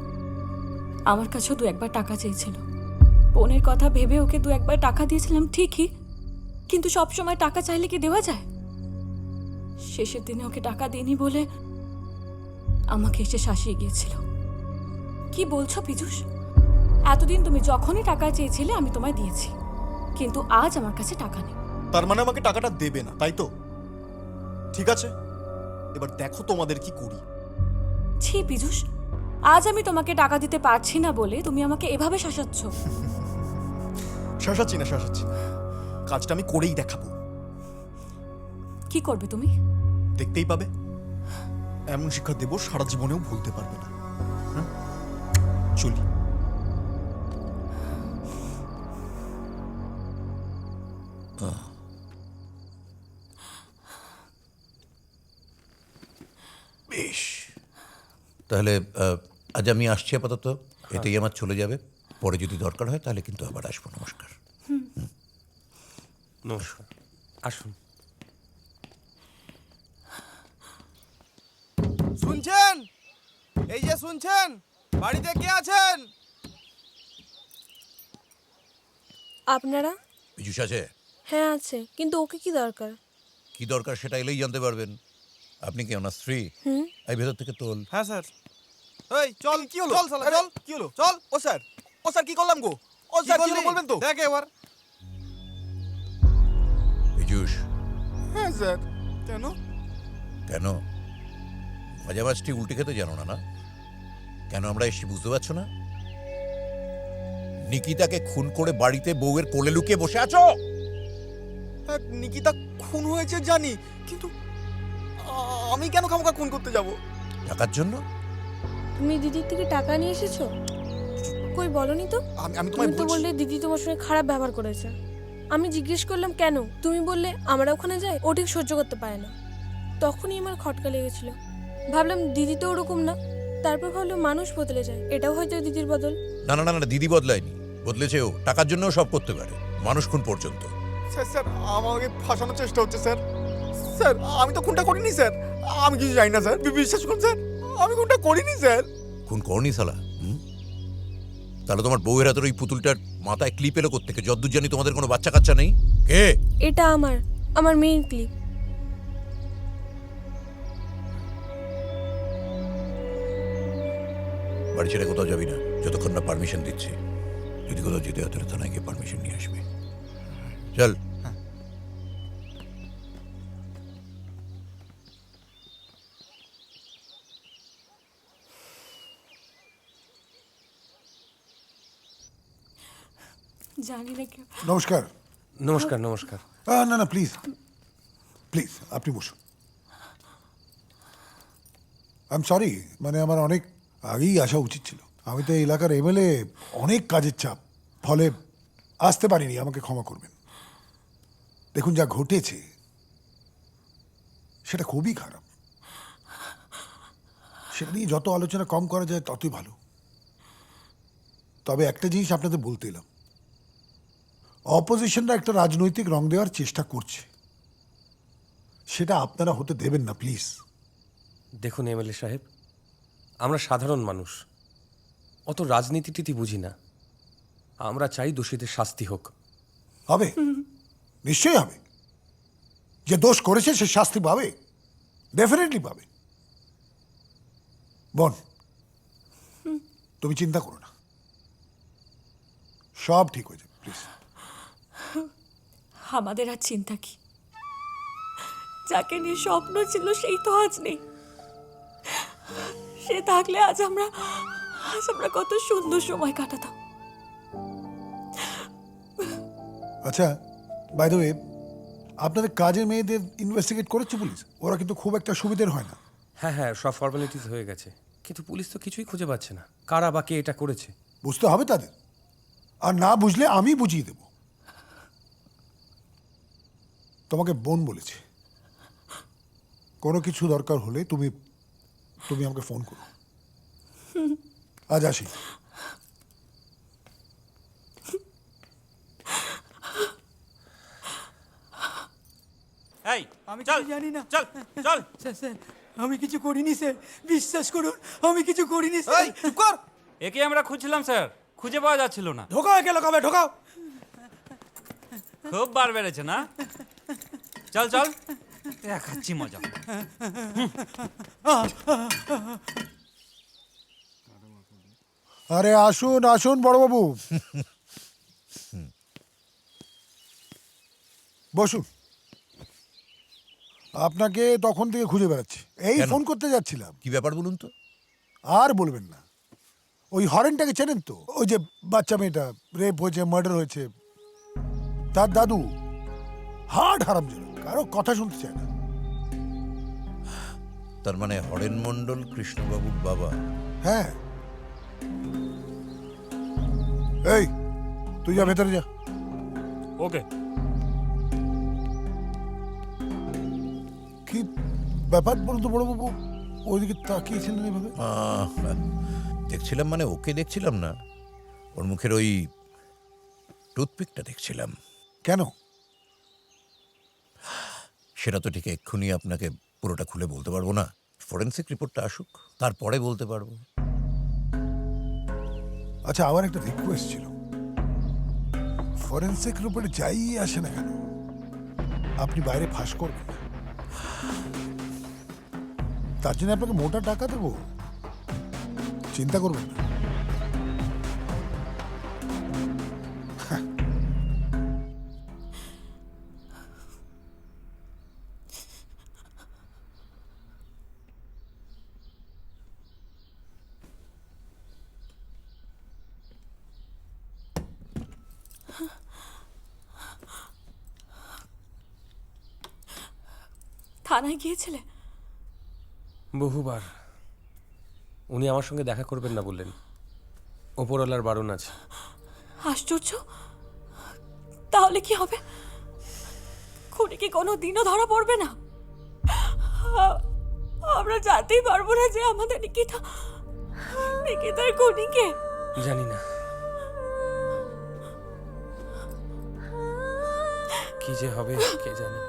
আমার কাছেও 2-1বার টাকা চেয়েছিল। বোনের কথা ভেবে ওকে 2-1বার টাকা দিয়েছিলাম ঠিকই, কিন্তু সব সময় টাকা চাইলে কি দেওয়া যায়? শেষের দিনে ওকে টাকা দিইনি বলে আমাকে এসে শাসিয়ে গিয়েছিল। কি বলছো পীযূষ? এতদিন তুমি যখনই টাকা চেয়েছিলে আমি তোমায় দিয়েছি, কিন্তু আজ আমার কাছে টাকা নেই। তার মানে আমাকে টাকাটা দেবে না, তাই তো? ঠিক আছে, এবার দেখো তোমাদের কি করি। ছি পীযূষ, আজ আমি তোমাকে টাকা দিতে পারছি না বলে তুমি আমাকে এভাবে শাসাচ্ছ। শাসাচ্ছি না, শাসাচ্ছি না। কাজটা আমি করেই দেখাবো। কি করবে তুমি? দেখতেই পাবে। এমন শিক্ষা দেবো সারা জীবনেও ভুলতে পারবে না। হ্যাঁ? চলি। বেশ, তাহলে আজ আমি আসছি আপাতত। এতেই আমার চলে যাবে। পরে যদি দরকার হয় তাহলে কিন্তু আবার আসবো। নমস্কার। নমস্কার, আসুন। শুনছেন? এই যে শুনছেন, বাড়িতে কে আছেন? আপনারা? পীযূষ আছে? হ্যাঁ আছে, কিন্তু ওকে কি দরকার? কি দরকার সেটা এলেই জানতে পারবেন। আপনি কি ওনার স্ত্রী? হুম। এই ভেতর থেকে তোল। হ্যাঁ স্যার। এই চল, কি হলো? চল শালা, চল। কি হলো? চল। ও স্যার, ও স্যার কি করলাম গো? ও স্যার কি হলো বলবেন তো? দেখ এবার। পীযূষ, হ্যাঁ স্যার। কেন? কেন ভাজাবাজটি উল্টে খেতে জানো না? না কেন আমরা এসে বুঝতে পারছো না? নিকিতাকে খুন করে বাড়িতে বউয়ের কোলে লুকিয়ে বসে আছো। হ্যাঁ, নিকিতা খুন হয়েছে জানি, কিন্তু আমি কেন খামোখা খুন করতে যাব? টাকার জন্য? তুমি দিদির থেকে টাকা নিয়ে এসেছো? কই বলনি তো। আমি তুমি তো বললে দিদি তোমার সঙ্গে খারাপ ব্যবহার করেছে। আমি জিজ্ঞেস করলাম কেন, তুমি বললে আমরা ওখানে যাই, ও ঠিক সহ্য করতে পারে না। তখনই আমার খটকা লেগেছিল। ভাবলাম দিদি তো ওরকম না, তারপর ভাবলাম মানুষ বদলে যায়, এটাও হয়তো দিদির বদল। না না না না, দিদি বদলায়নি, বদলেছে ও। টাকার জন্য সব করতে পারে, মানুষ খুন পর্যন্ত। স্যার স্যার আমাকে ফাঁসানোর চেষ্টা হচ্ছে স্যার। স্যার আমি তো খুনটা করিনি স্যার, আমি কিছু জানি না স্যার, বিশ্বাস করুন স্যার, আমি খুনটা করিনি স্যার। খুন করনি শালা? তাহলে তোমার বউয়ের হাতের ওই পুতুলটার মাথায় ক্লিপ এলো কোত্থেকে? যদ্দূর জানি তোমাদের কোনো বাচ্চা কাচ্চা নেই। কে? এটা আমার মেইন ক্লিপ। বাড়ি ছেড়ে কোথাও যাবি না যতক্ষণ না পারমিশন দিচ্ছি। যদি কোথাও যেতে হয় তাহলে থানায় গিয়ে পারমিশন নিয়ে আসবে। চল। জানি না কেউ। নমস্কার। নমস্কার, নমস্কার। না না, প্লিজ প্লিজ আপনি বসুন। আই এম সরি, মানে আমার অনেক আগেই আসা উচিত ছিল। আমি তো এই এলাকার এমএলএ, অনেক কাজের চাপ, ফলে আসতে পারিনি, আমাকে ক্ষমা করবেন। দেখুন যা ঘটেছে সেটা খুবই খারাপ। সেটা নিয়ে যত আলোচনা কম করা যায় ততই ভালো। তবে একটা জিনিস আপনাদের বলতে এলাম, অপোজিশনরা একটা রাজনৈতিক রং দেওয়ার চেষ্টা করছে, সেটা আপনারা হতে দেবেন না প্লিজ। দেখুন এমএলএ সাহেব, আমরা সাধারণ মানুষ, অত রাজনীতি টিতি বুঝি না। আমরা চাই দোষীদের শাস্তি হোক। হবে, নিশ্চয়ই হবে। যে দোষ করেছে সে শাস্তি পাবে, ডেফিনেটলি পাবে। বোন, তুমি চিন্তা করো না, সব ঠিক হয়ে যাবে প্লিজ। আমাদের আর চিন্তা কি? যাকে নিয়ে স্বপ্ন ছিল সেই তো আজ নেই। সে থাকলে আজ আমরা কত সুন্দর সময় কাটাতাম। আচ্ছা, বাই দ্য ওয়ে, আপনাদের কাজের মেয়েদের ইনভেস্টিগেট করেছে পুলিশ? ওরা কিন্তু খুব একটা সুবিধের হয় না। হ্যাঁ হ্যাঁ, সব ফর্মালিটিস হয়ে গেছে, কিন্তু পুলিশ তো কিছুই খুঁজে পাচ্ছে না, কারা বা কে এটা করেছে। বুঝতে হবে তাদের, আর না বুঝলে আমি বুঝিয়ে দেব। তোমাকে বোন বলেছে, কোনো কিছু দরকার হলে তুমি আমাকে ফোন করো। আজ আসি। এই আমি চল, কিছু জানি না। চল চল। স্যার স্যার আমি কিছু করিনি স্যার, বিশ্বাস করুন আমি কিছু করিনি স্যার। এই চুপ কর। একে আমরা খুঁজছিলাম স্যার, খুঁজে পাওয়া যাচ্ছিল না। ঢোকাও, একে লোকাবে ঢোকাও। খুব বার বেড়েছে না? চল চল, দেখাচ্ছি মজা। আরে আসুন আসুন বড়বাবু, বসুন। আপনাকে তখন থেকে খুঁজে বেড়াচ্ছি, এই কেন? ফোন করতে যাচ্ছিলাম। কি ব্যাপার বলুন তো? আর বলবেন না। ওই হরেনটাকে চেনেন তো? ওই যে বাচ্চা মেয়েটা রেপ হয়েছে, মার্ডার হয়েছে, তার দাদু হার্ড হারামজাদা, কারো কথা শুনতে চায় না। তার মানে হরেন মণ্ডল কৃষ্ণবাবুর বাবা? হ্যাঁ। এই তুই যা ভেতরে যা। ওকে। কি ব্যাপার বলতো বড়বাবু, ওইদিকে তাকিয়েছিলেন এভাবে? দেখছিলাম মানে ওকে দেখছিলাম না, ওর মুখের ওই টুথপিকটা দেখছিলাম। কেন? সেটা তো ঠিক এক্ষুনি আপনাকে পুরোটা খুলে বলতে পারবো না, ফরেন্সিক রিপোর্টটা আসুক তারপরে বলতে পারবো। আচ্ছা, আমার একটা রিকোয়েস্ট ছিল, ফরেন্সিক রিপোর্টে যাই আসে না কেন আপনি বাইরে ফাঁস করবেন না। তার জন্য আপনাকে মোটা টাকা দেবো, চিন্তা করবেন না। থানায় গিয়েছিলে? বহুবার। উনি আমার সঙ্গে দেখা করবেন না বললেন, ওপরওয়ালার বারণ আছে। আশ্চর্য, তাহলে কি হবে? খুনি কি কোনো দিনও ধরা পড়বে না? আমরা জানতেই পারবো না যে আমাদের নিকিতার খুনিকে? জানি না কি যে হবে, কে জানে।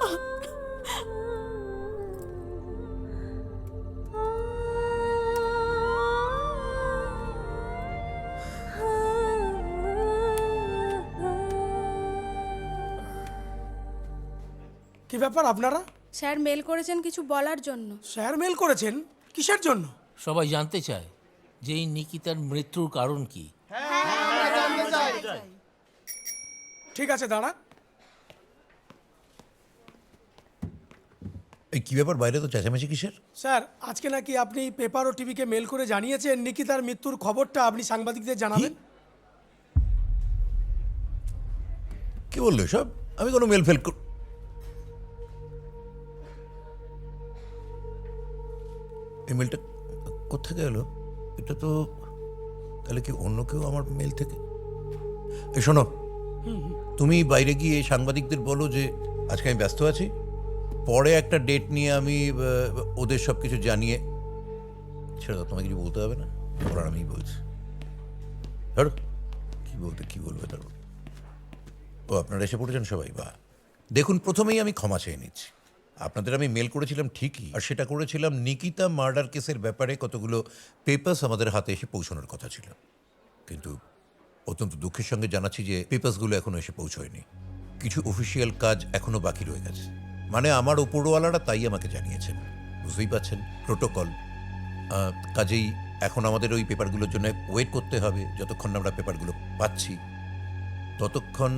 কি ব্যাপার আপনারা? স্যার মেল করেছেন কিছু বলার জন্য। স্যার মেল করেছেন? কিসের জন্য? সবাই জানতে চায় যে এই নিকিতার মৃত্যুর কারণ কি। ঠিক আছে, দাঁড়া। এই কি ব্যাপার, বাইরে তো চেঁচামেচি কিসের? স্যার, আজকে নাকি আপনি পেপার ও টিভিকে মেল করে জানিয়েছেন নিকিতার মৃত্যুর খবরটা আপনি সাংবাদিকদের জানাবেন। কি বললো সব? আমি কোনো মেল ফেল এই মেলটা কোথেকে এলো? এটা তো তাহলে কি অন্য কেউ আমার মেল থেকে? এই শোনো, তুমি বাইরে গিয়ে সাংবাদিকদের বলো যে আজকে আমি ব্যস্ত আছি, পরে একটা ডেট নিয়ে আমি ওদের সব কিছু জানিয়ে ছেড়ে দাও। তোমাকে কিছু বলতে হবে না, বলার আমি বলছি। ধরো কি বলবে ধরো। ও আপনারা এসে পড়েছেন সবাই? বা দেখুন, প্রথমেই আমি ক্ষমা চেয়ে নিচ্ছি। আপনাদের আমি মেল করেছিলাম ঠিকই, আর সেটা করেছিলাম নিকিতা মার্ডার কেসের ব্যাপারে কতগুলো পেপার্স আমাদের হাতে এসে পৌঁছানোর কথা ছিল, কিন্তু অত্যন্ত দুঃখের সঙ্গে জানাচ্ছি যে পেপার্সগুলো এখনো এসে পৌঁছয়নি। কিছু অফিসিয়াল কাজ এখনো বাকি রয়ে গেছে। মানে আমার ওপরওয়ালারা তাই আমাকে জানিয়েছেন, বুঝতেই পারছেন, প্রোটোকল। কাজেই এখন আমাদের ওই পেপারগুলোর জন্য ওয়েট করতে হবে। যতক্ষণ আমরা পেপারগুলো পাচ্ছি ততক্ষণ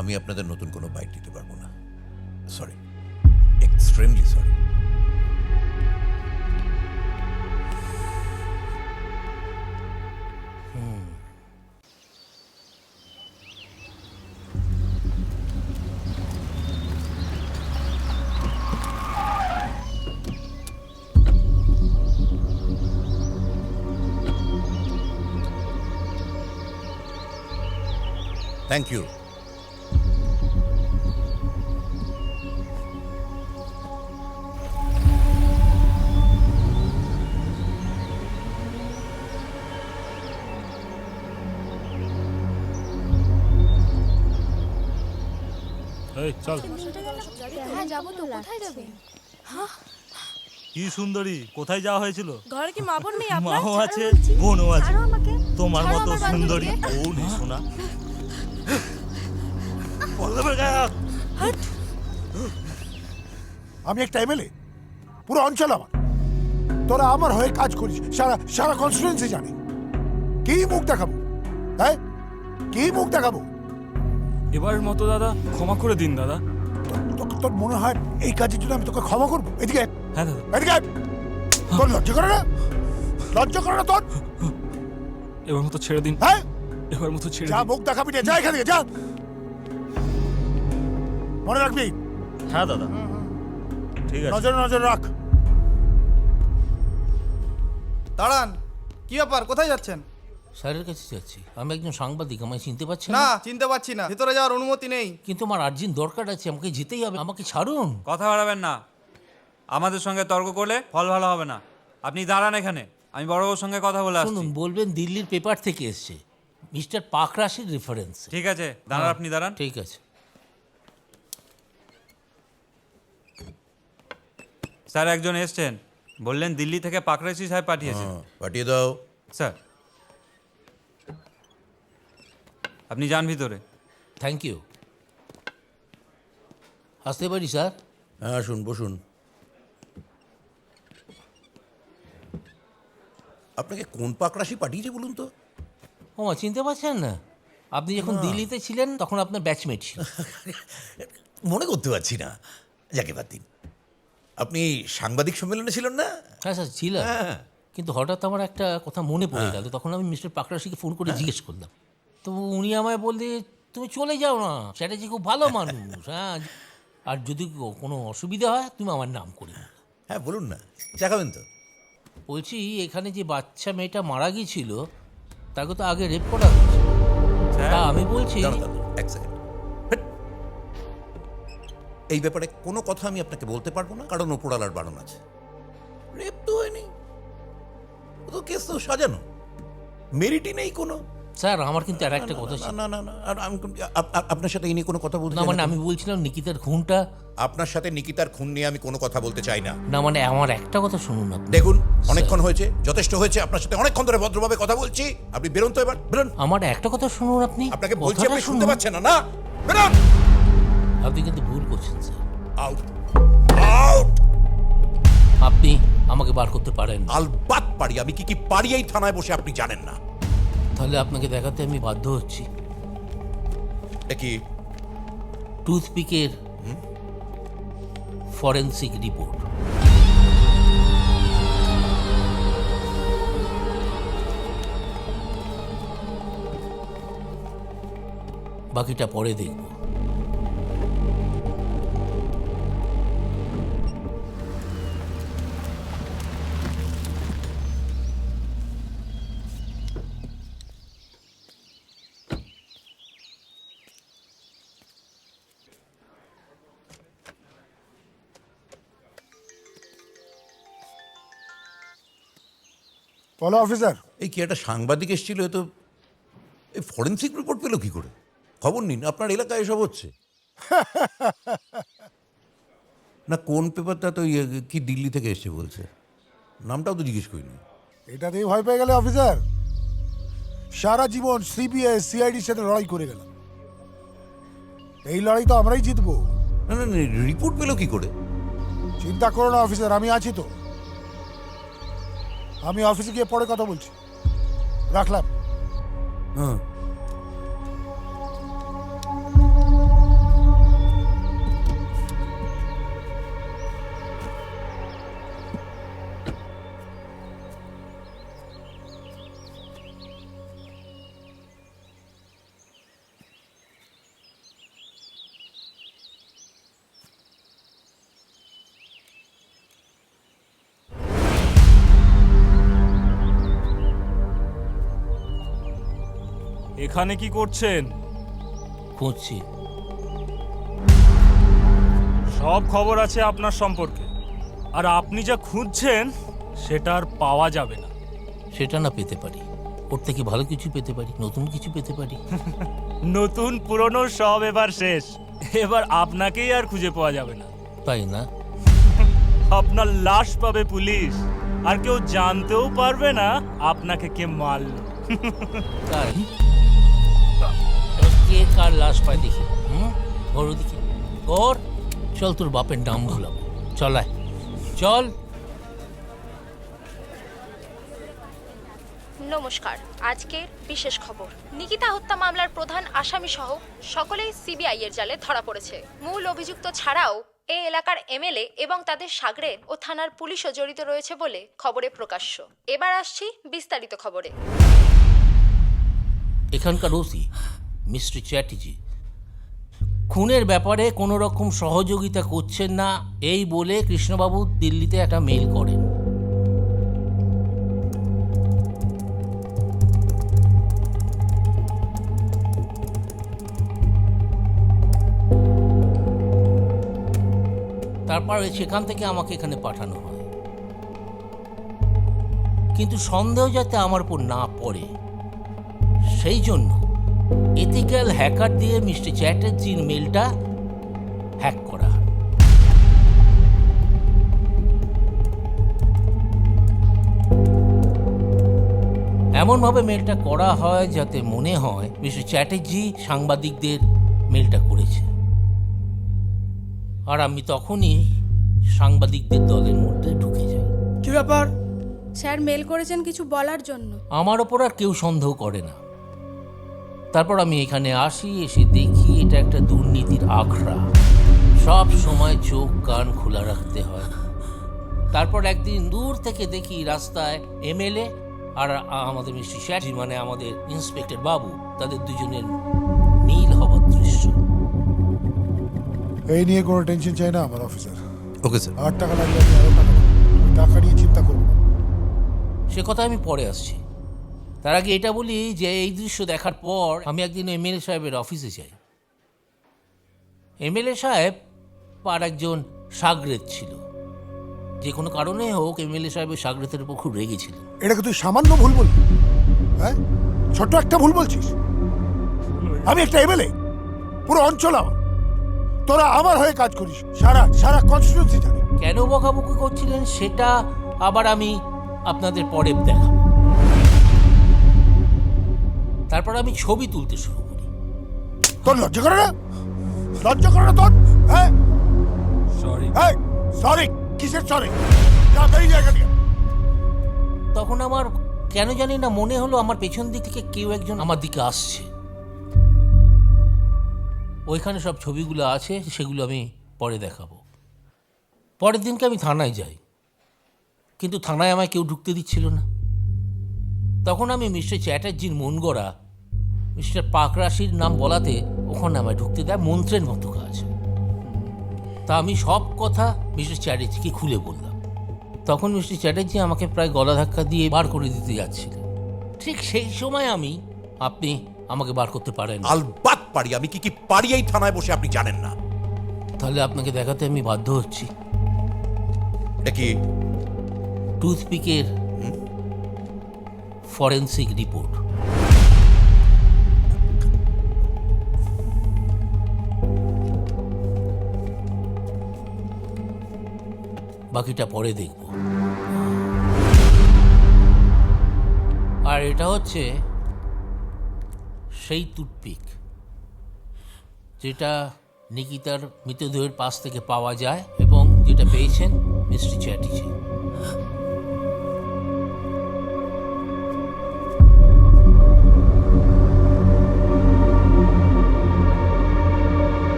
আমি আপনাদের নতুন কোনো বাইট দিতে পারবো না। Sorry, extremely sorry. Thank you. এই চল। হ্যাঁ যাবো তো, কোথায় যাবে? কি সুন্দরী, কোথায় যাওয়া হয়েছিল? ঘরে কি মা বোন নেই আপনার? মাও আছে, বোনও আছে। তোমার মতো সুন্দরী ও নেই শোনা। আমি একটা এমএলএ, পুরো অঞ্চল আমার। তোরা আমার হয়ে কাজ করিস, সারা কনস্টিটুয়েন্সি জানে। কি মুখ দেখাবো? হ্যাঁ, কি মুখ দেখাবো? এবারের মতো দাদা ক্ষমা করে দিন দাদা। তোর মনে হয় এই কাজের জন্য আমি তোকে ক্ষমা করবো? এদিকে হ্যাঁ দাদা। এদিকে তোর লজ্জা করে না? লজ্জা করে না তোর? এবার মতো ছেড়ে দিন। হ্যাঁ, এবার মতো ছেড়ে যা, দিন। মুখ দেখাবি না, যা এখান থেকে যা। মনে রাখবি। হ্যাঁ দাদা, ঠিক আছে। নজর নজর রাখ। দাঁড়ান, কি ব্যাপার, কোথায় যাচ্ছেন? স্যারের কাছে যাচ্ছি। আমি একজন সাংবাদিক, আমায় চিনতে পারছেন না, চিনতে পারছি না, ভেতরে যাওয়ার অনুমতি নেই। কিন্তু আমার আর্জেন্ট দরকার আছে, আমাকে যেতেই হবে, আমাকে ছাড়ুন। কথা বাড়াবেন না, আমাদের সঙ্গে তর্ক করলে ফল ভালো হবে না। আপনি দাঁড়ান এখানে, আমি বড়বাবুর সঙ্গে কথা বলে আসছি। শুনুন, বলবেন দিল্লির পেপার থেকে এসছে, মিস্টার পাকরাশির রেফারেন্স। ঠিক আছে, দাঁড়ান, আপনি দাঁড়ান। ঠিক আছে। স্যার একজন এসছেন, বললেন দিল্লি থেকে পাকরাশি সাহেব পাঠিয়েছেন। পাঠিয়ে দাও। স্যার আপনি যান ভিতরে। Thank you. আসতে পারি স্যার? হ্যাঁ আসুন, বসুন। আপনাকে কোন পাকরাশি পাঠিয়েছে বলুন তো? ও চিনতে পারছেন না? আপনি যখন দিল্লিতে ছিলেন তখন আপনার ব্যাচমেট ছিল। মনে করতে পারছি না, যাকে বাদ দিন। আপনি সাংবাদিক সম্মেলনে ছিলেন না? হ্যাঁ স্যার ছিলাম, কিন্তু হঠাৎ আমার একটা কথা মনে পড়ে গেল। তখন আমি মিস্টার পাকরাশিকে ফোন করে জিজ্ঞেস করলাম, তো উনি আমায় বললে তুমি চলে যাও না, চ্যাটার্জি খুব ভালো মানুষ, হ্যাঁ, আর যদি কোনো অসুবিধা হয় তুমি আমার নাম করে। হ্যাঁ বলুন না, চাকাবেন তো। বলছি, এখানে যে বাচ্চা মেয়েটা মারা গিয়েছিল তাকে তো আগে রেপ করা হয়েছে। তা আমি বলছি, এক সেকেন্ড, এই ব্যাপারে কোনো কথা আমি আপনাকে বলতে পারবো না, কারণ ওপরালার বারণ আছে। রেপ তো হয়নি, ও তো কেস তো সাজানো, মেরিটই নেই কোনো। স্যার আমার কিন্তু আর একটা কথা ছিল। না না না, আর আমি আপনার সাথে এই নিয়ে কোনো কথা বলতে না, মানে আমি বলছিলাম নিকিতার খুনটা। আপনার সাথে নিকিতার খুন নিয়ে আমি কোনো কথা বলতে চাই না। না মানে আমার একটা কথা শুনুন আপনি। দেখুন, অনেকক্ষণ হয়েছে, যথেষ্ট হয়েছে, আপনার সাথে অনেকক্ষণ ধরে ভদ্রভাবে কথা বলছি। আপনি বেরোন তো এবার, বেরোন। আমার একটা কথা শুনুন আপনি। আপনাকে বলছি, আপনি শুনতে পাচ্ছেন না? না, বেরোন। আপনি কিন্তু ভুল করছেন স্যার। Out, out. আপনি আমাকে বার করতে পারেন? আলবাত পারি, আমি কি কি পারি এই থানায় বসে আপনি জানেন না। তাহলে আপনাকে দেখাতে আমি বাধ্য হচ্ছি। কি? টুথপিকের ফরেন্সিক রিপোর্ট। বাকিটা পরে দেখব। বলো অফিসার। এই কি একটা সাংবাদিক এসেছিল, এ তো এই ফরেন্সিক রিপোর্ট পেলো কি করে? খবর নিন, আপনার এলাকায় এসব হচ্ছে না? কোন পেপারটা তো কি দিল্লি থেকে এসছে বলছে, নামটাও তো জিজ্ঞেস করিনি। এটাতেই ভয় পেয়ে গেলে অফিসার? সারা জীবন সিবিআই সিআইডির সাথে লড়াই করে গেলাম, এই লড়াই তো আমরাই জিতবো। না না, রিপোর্ট পেলো কি করে? চিন্তা করো না অফিসার, আমি আছি তো। আমি অফিসে গিয়ে পরে কথা বলছি, রাখলাম। হ্যাঁ। এখানে কি করছেন? খুঁজছি। সব খবর আছে আপনার সম্পর্কে, আর আপনি যা খুঁজছেন সেটা আর পাওয়া যাবে না। সেটা না পেতে পারি, ওর থেকে ভালো কিছু পেতে পারি, নতুন কিছু পেতে পারি। নতুন পুরনো সব এবার শেষ, এবার আপনাকেই আর খুঁজে পাওয়া যাবে না। তাই না? আপনার লাশ পাবে পুলিশ, আর কেউ জানতেও পারবে না আপনাকে কে মারল। তাই? কে কার লাশ পায় দেখি? ওর দেখি, ওর চল, তোর বাপের নাম ভুলাম। চল আয়, চল। নমস্কার, আজকের বিশেষ খবর। নিকিতা হত্যা মামলার প্রধান আসামি সহ সকলেই সিবিআই এর জালে ধরা পড়েছে। মূল অভিযুক্ত ছাড়াও এই এলাকার এমএলএ এবং তাদের সাগরেদ ও থানার পুলিশও জড়িত রয়েছে বলে খবরে প্রকাশ্য। এবার আসছি বিস্তারিত খবরে। এখানকার ওসি মিস্টার চ্যাটার্জি খুনের ব্যাপারে কোনো রকম সহযোগিতা করছেন না এই বলে কৃষ্ণবাবু দিল্লিতে একটা মেল করেন। তারপর সেখান থেকে আমাকে এখানে পাঠানো হয়, কিন্তু সন্দেহ যাতে আমার উপর না পড়ে সেই জন্য এথিক্যাল হ্যাকার দিয়ে মিস্টার চ্যাটার্জির মেলটা হ্যাক করা হয়। এমনভাবে মেলটা করা হয় যাতে মনে হয় মিস্টার চ্যাটার্জি সাংবাদিকদের মেলটা করেছে, আর আমি তখনই সাংবাদিকদের দলের মধ্যে ঢুকে যাই। কি ব্যাপার? স্যার মেল করেছেন কিছু বলার জন্য। আমার ওপর আর কেউ সন্দেহ করে না। তারপর আমি এখানে আসি, এসে দেখি এটা একটা দুর্নীতির আখড়া, সব সময় চোখ কান খোলা রাখতে হয়। তারপর একদিন দূর থেকে দেখি রাস্তায় এমএলএ আর আমাদের মিস্টার চ্যাটার্জি মানে আমাদের ইন্সপেক্টর বাবু, তাদের দুজনের মিল হবার দৃশ্য। এই নিয়ে কোনো টেনশন চাই না আমার অফিসার। Okay sir. 8 টাকা লাগলে আমি আরো টাকা দেবো। টাকা নিয়ে চিন্তা করবো না। সে কথা আমি পরে আসছি। তার আগে এটা বলি যে এই দৃশ্য দেখার পর আমি একদিন এমএলএ সাহেবের অফিসে যাই। এমএলএ সাহেব আর একজন সাগরেদ ছিল, যে কোনো কারণে হোক এমএলএ সাহেবের সাগরেদের উপর খুব রেগেছিলেন। এটাকে তুই সামান্য ভুল বললি? হ্যাঁ, ছোট্ট একটা ভুল বলছিস? আমি একটা এমএলএ, পুরো অঞ্চল আমার, তোরা আমার হয়ে কাজ করিস, সারা সারা কনস্টিটিউন্সি জানে। কেন বকাবকি করছিলেন সেটা আবার আমি আপনাদের পরে দেখাবো। তারপর আমি ছবি তুলতে শুরু করি। তোর লজ্জা করে না? লজ্জা করে না তোর? হ্যাঁ, সরি। এই সরি কিসের সরি? যা বেরিয়ে জায়গা দিয়ে। তখন আমার কেন জানি না মনে হলো আমার পেছন দিক থেকে কেউ একজন আমার দিকে আসছে। ওইখানে সব ছবিগুলো আছে, সেগুলো আমি পরে দেখাবো। পরের দিনকে আমি থানায় যাই, কিন্তু থানায় আমায় কেউ ঢুকতে দিচ্ছিল না। তখন আমি মিস্টার চ্যাটার্জির মন গড়া মিস্টার পাকরাশির নাম বলাতে ওখানে আমায় ঢুকতে দেয়, মন্ত্রের মতো কাজ। তা আমি সব কথা মিস্টার চ্যাটার্জিকে খুলে বললাম। তখন মিস্টার চ্যাটার্জি আমাকে প্রায় গলা ধাক্কা দিয়ে বার করে দিতে যাচ্ছিলেন। ঠিক সেই সময় আপনি আমাকে বার করতে পারেন। আলবাত পারি, আমি কি পারি এই থানায় বসে আপনি জানেন না? তাহলে আপনাকে দেখাতে আমি বাধ্য হচ্ছি। এটা কি? টুথপিকের ফরেন্সিক রিপোর্ট। বাকিটা পরে দেখব। আর এটা হচ্ছে সেই টুথপিক যেটা নিকিতার মৃতদেহের পাশ থেকে পাওয়া যায় এবং যেটা পেয়েছেন মিস্টার চ্যাটার্জি।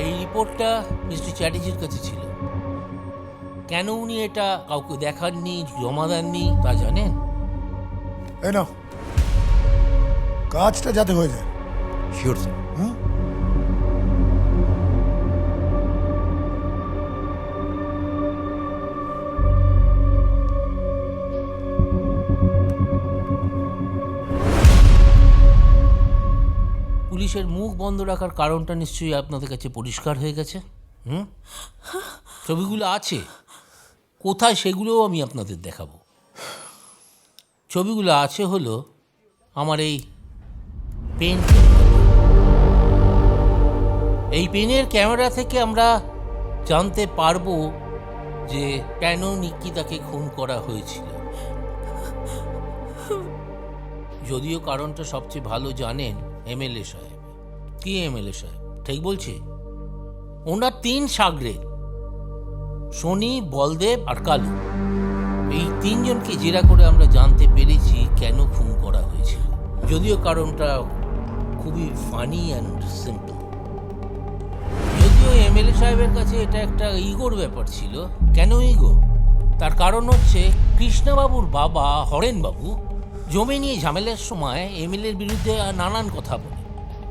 এই রিপোর্টটা মিস্টার চ্যাটার্জির কাছে ছিল। কেন উনি এটা কাউকে দেখাননি, জমা দেননি তা জানেন? এই নাও, কাজটা যাতে হয়ে যায়। Sure sir. পুলিশের মুখ বন্ধ রাখার কারণটা নিশ্চয়ই আপনাদের কাছে পরিষ্কার হয়ে গেছে। ছবিগুলো আছে কোথায় সেগুলোও আমি আপনাদের দেখাবো। ছবিগুলো আছে হলো আমার এই পেন। এই পেনের ক্যামেরা থেকে আমরা জানতে পারবো যে কেন নিকিতাকে খুন করা হয়েছিল। যদিও কারণটা সবচেয়ে ভালো জানেন এমএলএ সাহেব। কি এমএলএ সাহেব? ঠিক বলছি। ওনার 3 সাগরে, শনি, বলদেব আর কালু, এই 3 জনকে জেরা করে আমরা জানতে পেরেছি কেন খুন করা হয়েছিল। যদিও কারণটা খুবই ফানি অ্যান্ড সিম্পল। যদিও এমএলএ সাহেবের কাছে এটা একটা ইগোর ব্যাপার ছিল। কেন ইগো? তার কারণ হচ্ছে কৃষ্ণবাবুর বাবা হরেনবাবু জমি নিয়ে ঝামেলার সময় এমএলএর বিরুদ্ধে নানান কথা বলে,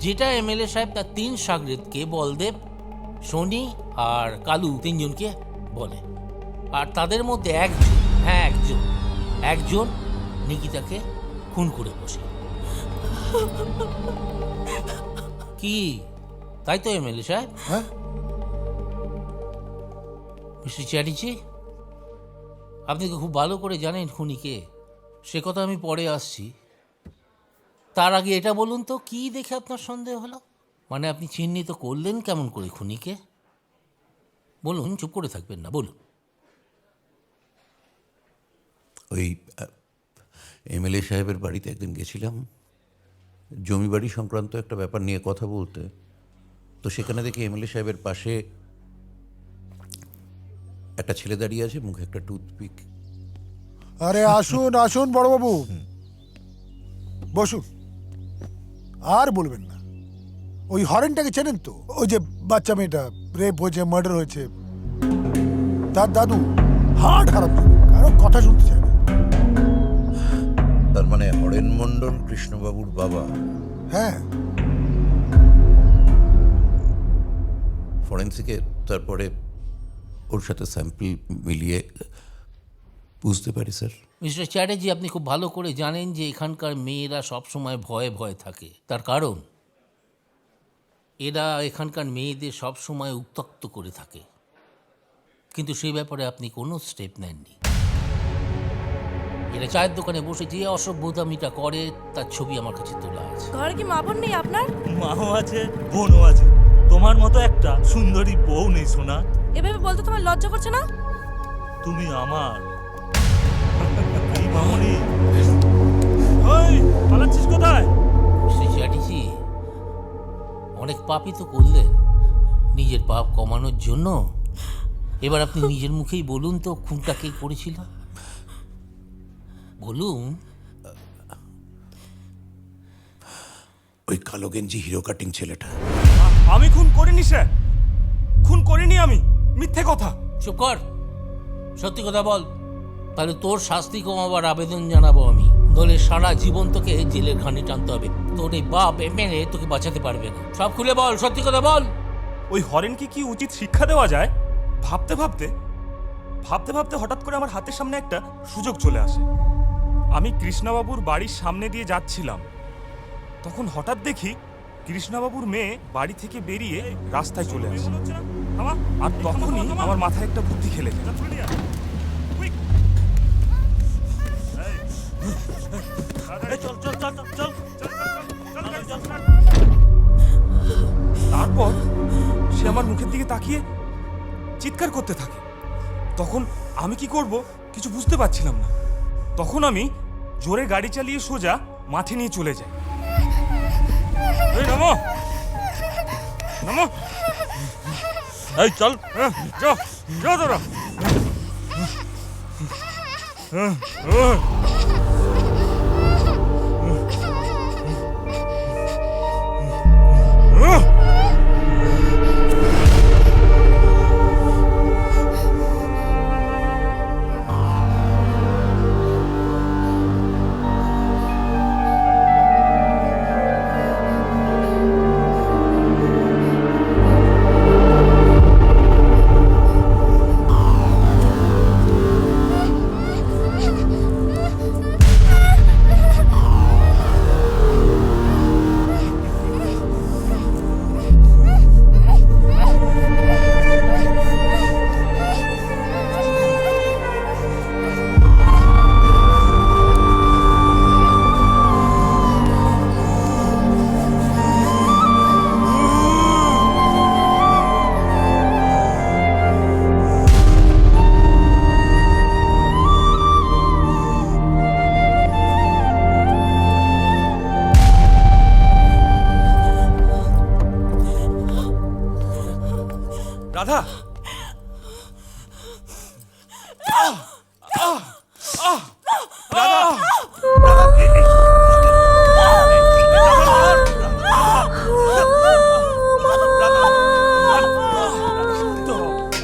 যেটা এমএলএ সাহেব তার 3 শাগরেদকে বলদেব, শনি আর কালু 3 জনকে বলে, আর তাদের মধ্যে একজন নিকিতাকে খুন করে বসে। কি তাই তো এমএলএ সাহেব? হ্যাঁ মিস্টার চ্যাটার্জি, আপনি তো খুব ভালো করে জানেন খুনিকে, সে কথা আমি পরে আসছি। তার আগে এটা বলুন তো, কি দেখে আপনার সন্দেহ হলো? মানে আপনি চিহ্নিত করলেন কেমন করে খুনিকে? বলুন, চুপ করে থাকবেন না, বলুন। ওই এমএলএ সাহেবের বাড়িতে একদিন গেছিলাম জমি বাড়ি সংক্রান্ত একটা ব্যাপার নিয়ে কথা বলতে। তো সেখানে দেখি এমএলএ সাহেবের পাশে একটা ছেলে দাঁড়িয়ে আছে, মুখে একটা টুথপিক। আরে আসুন আসুন বড়বাবু, বসুন। আর বলবেন না। ওই হরেনটাকে চেনেন তো? ওই যে বাচ্চা মেয়েটা রেপ হয়েছে, মার্ডার হয়েছে, তার দাদু হার্ট হারাম, কারো কথা শুনতে চায় না। তার মানে হরেন মণ্ডল কৃষ্ণবাবুর বাবা? হ্যাঁ। ফরেন্সিকে তারপরে ওর সাথে স্যাম্পল মিলিয়ে বুঝতে পারি স্যার। মিস্টার চ্যাটার্জি, আপনি খুব ভালো করে জানেন যে এখানকার মেয়েরা সবসময় ভয়ে ভয়ে থাকে। তার কারণ এরা এখানকার মেয়েদের সবসময় উত্ত্যক্ত করে থাকে, কিন্তু সেই ব্যাপারে আপনি কোনো স্টেপ নেননি। এরা চায়ের দোকানে বসে যে অসভ্যতামিটা করে তার ছবি আমার কাছে তোলা আছে। ঘরে কি মা বোন নেই আপনার? মাও আছে, বোনও আছে। তোমার মতো একটা সুন্দরী বউ নেই সোনা। এভাবে বলতে তোমার লজ্জা করছে না? তুমি আমার এই মামনি। ওই পালাচ্ছিস কোথায়? মিস্টার চ্যাটার্জি, অনেক পাপই তো করলেন নিজের পাপ কমানোর জন্য। এবার আপনি নিজের মুখেই বলুন তো, খুনটা কে করেছিল? বলুন। ওই কালো গেঞ্জি হিরো কাটিং ছেলেটা। আমি খুন করিনি স্যার, খুন করিনি আমি, মিথ্যে কথা। চুপ কর, সত্যি কথা বল, তাহলে তোর শাস্তি কমাবার আবেদন জানাবো আমি। দলে সারা জীবন তোকে জেলের ঘানি টানতে হবে। তোর এই বাপ এমএলএ তোকে বাঁচাতে পারবে না। সব খুলে বল, সত্যি কথা বল। ওই হরেনকে কি উচিত শিক্ষা দেওয়া যায়? ভাবতে ভাবতে ভাবতে ভাবতে হঠাৎ করে আমার হাতের সামনে একটা সুযোগ চলে আসে। আমি কৃষ্ণবাবুর বাড়ির সামনে দিয়ে যাচ্ছিলাম, তখন হঠাৎ দেখি কৃষ্ণবাবুর মেয়ে বাড়ি থেকে বেরিয়ে রাস্তায় চলে আসে। আর তখনই আমার মাথায় একটা বুদ্ধি খেলে যায়। তারপর সে আমার মুখের দিকে তাকিয়ে চিৎকার করতে থাকে। তখন আমি কি করব কিছু বুঝতে পারছিলাম না। তখন আমি জোরে গাড়ি চালিয়ে সোজা মাঠে নিয়ে চলে যাই। এই নামো নামো, এই চল, যা যা তোরা। রাধা,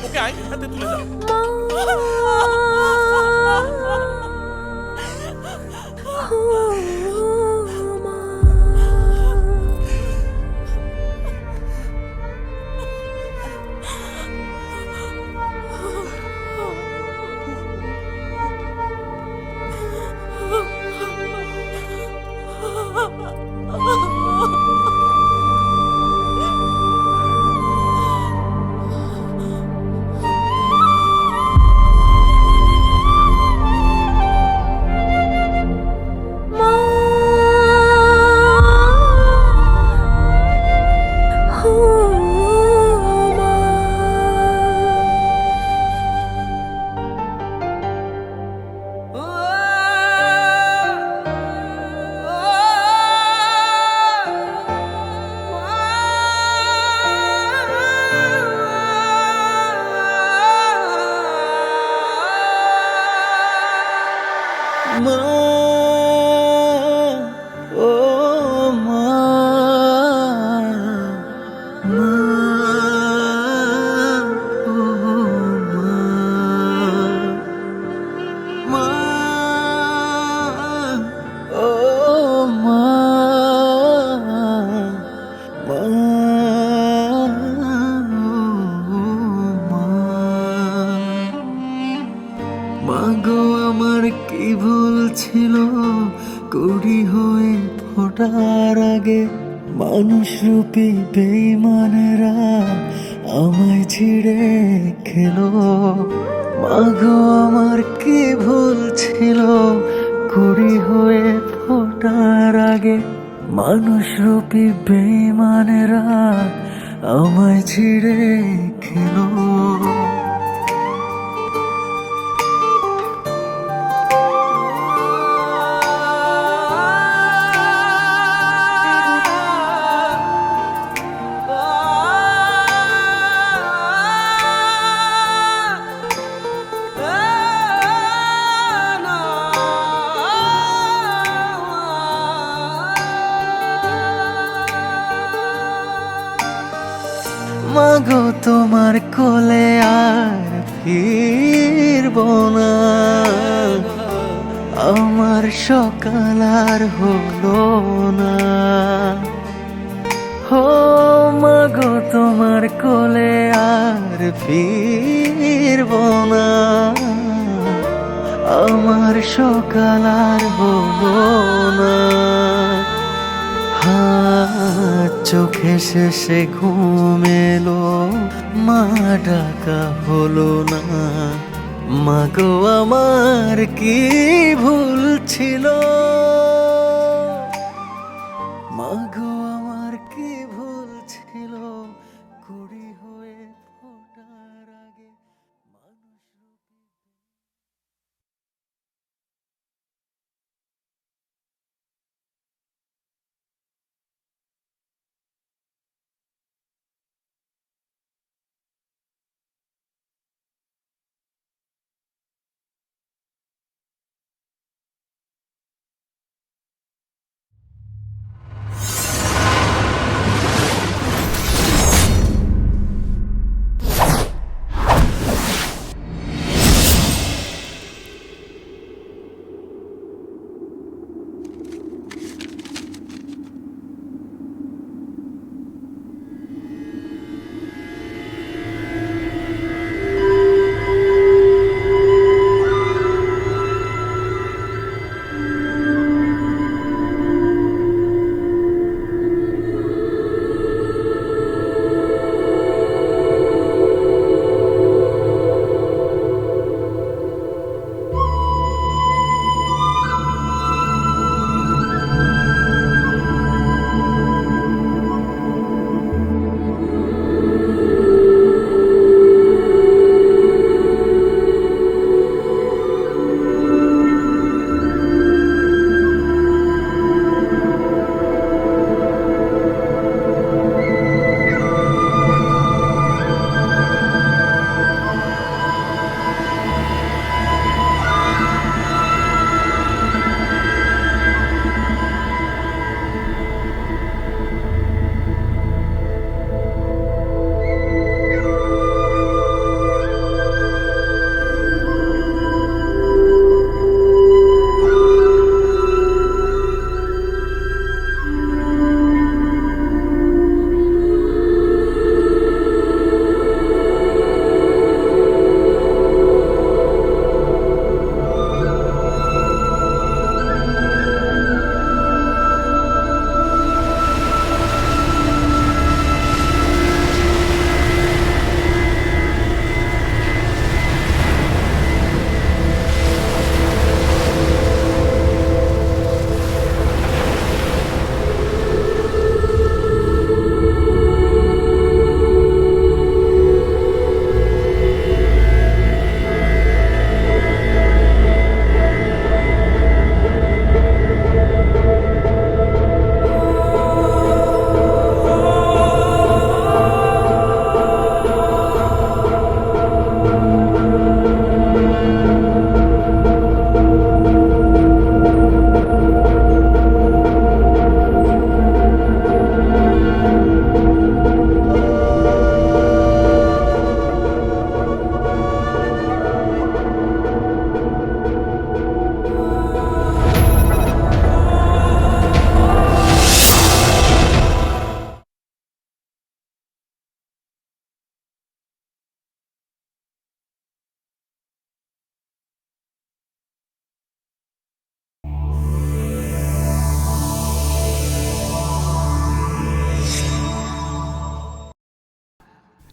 ওকে আয়, হাতে তুলে দাও। ফোটার আগে মানুষ রূপী বেঈমানেরা আমায় ছিঁড়ে খেলো। মাগো আমার কি ভুল ছিল, কুড়ি হয়ে ফোটার আগে মানুষ রূপী বেঈমানেরা আমায় ছিঁড়ে খেলো। মাগো তোমার কোলে আর ফিরব না, আমার সকাল আর হলো না। হো মাগো তোমার কোলে আর ফিরব না, আমার সকাল আর হলো না। চোখে শেষে ঘুম এলো, মা ডাকা হলো না। মাগো আমার কি ভুল ছিল, মাগো আমার কি ভুল ছিল, কুড়ি হয়ে ফোটার আগে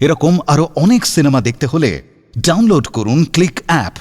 এরকম আরও অনেক সিনেমা দেখতে হলে ডাউনলোড করুন ক্লিক অ্যাপ।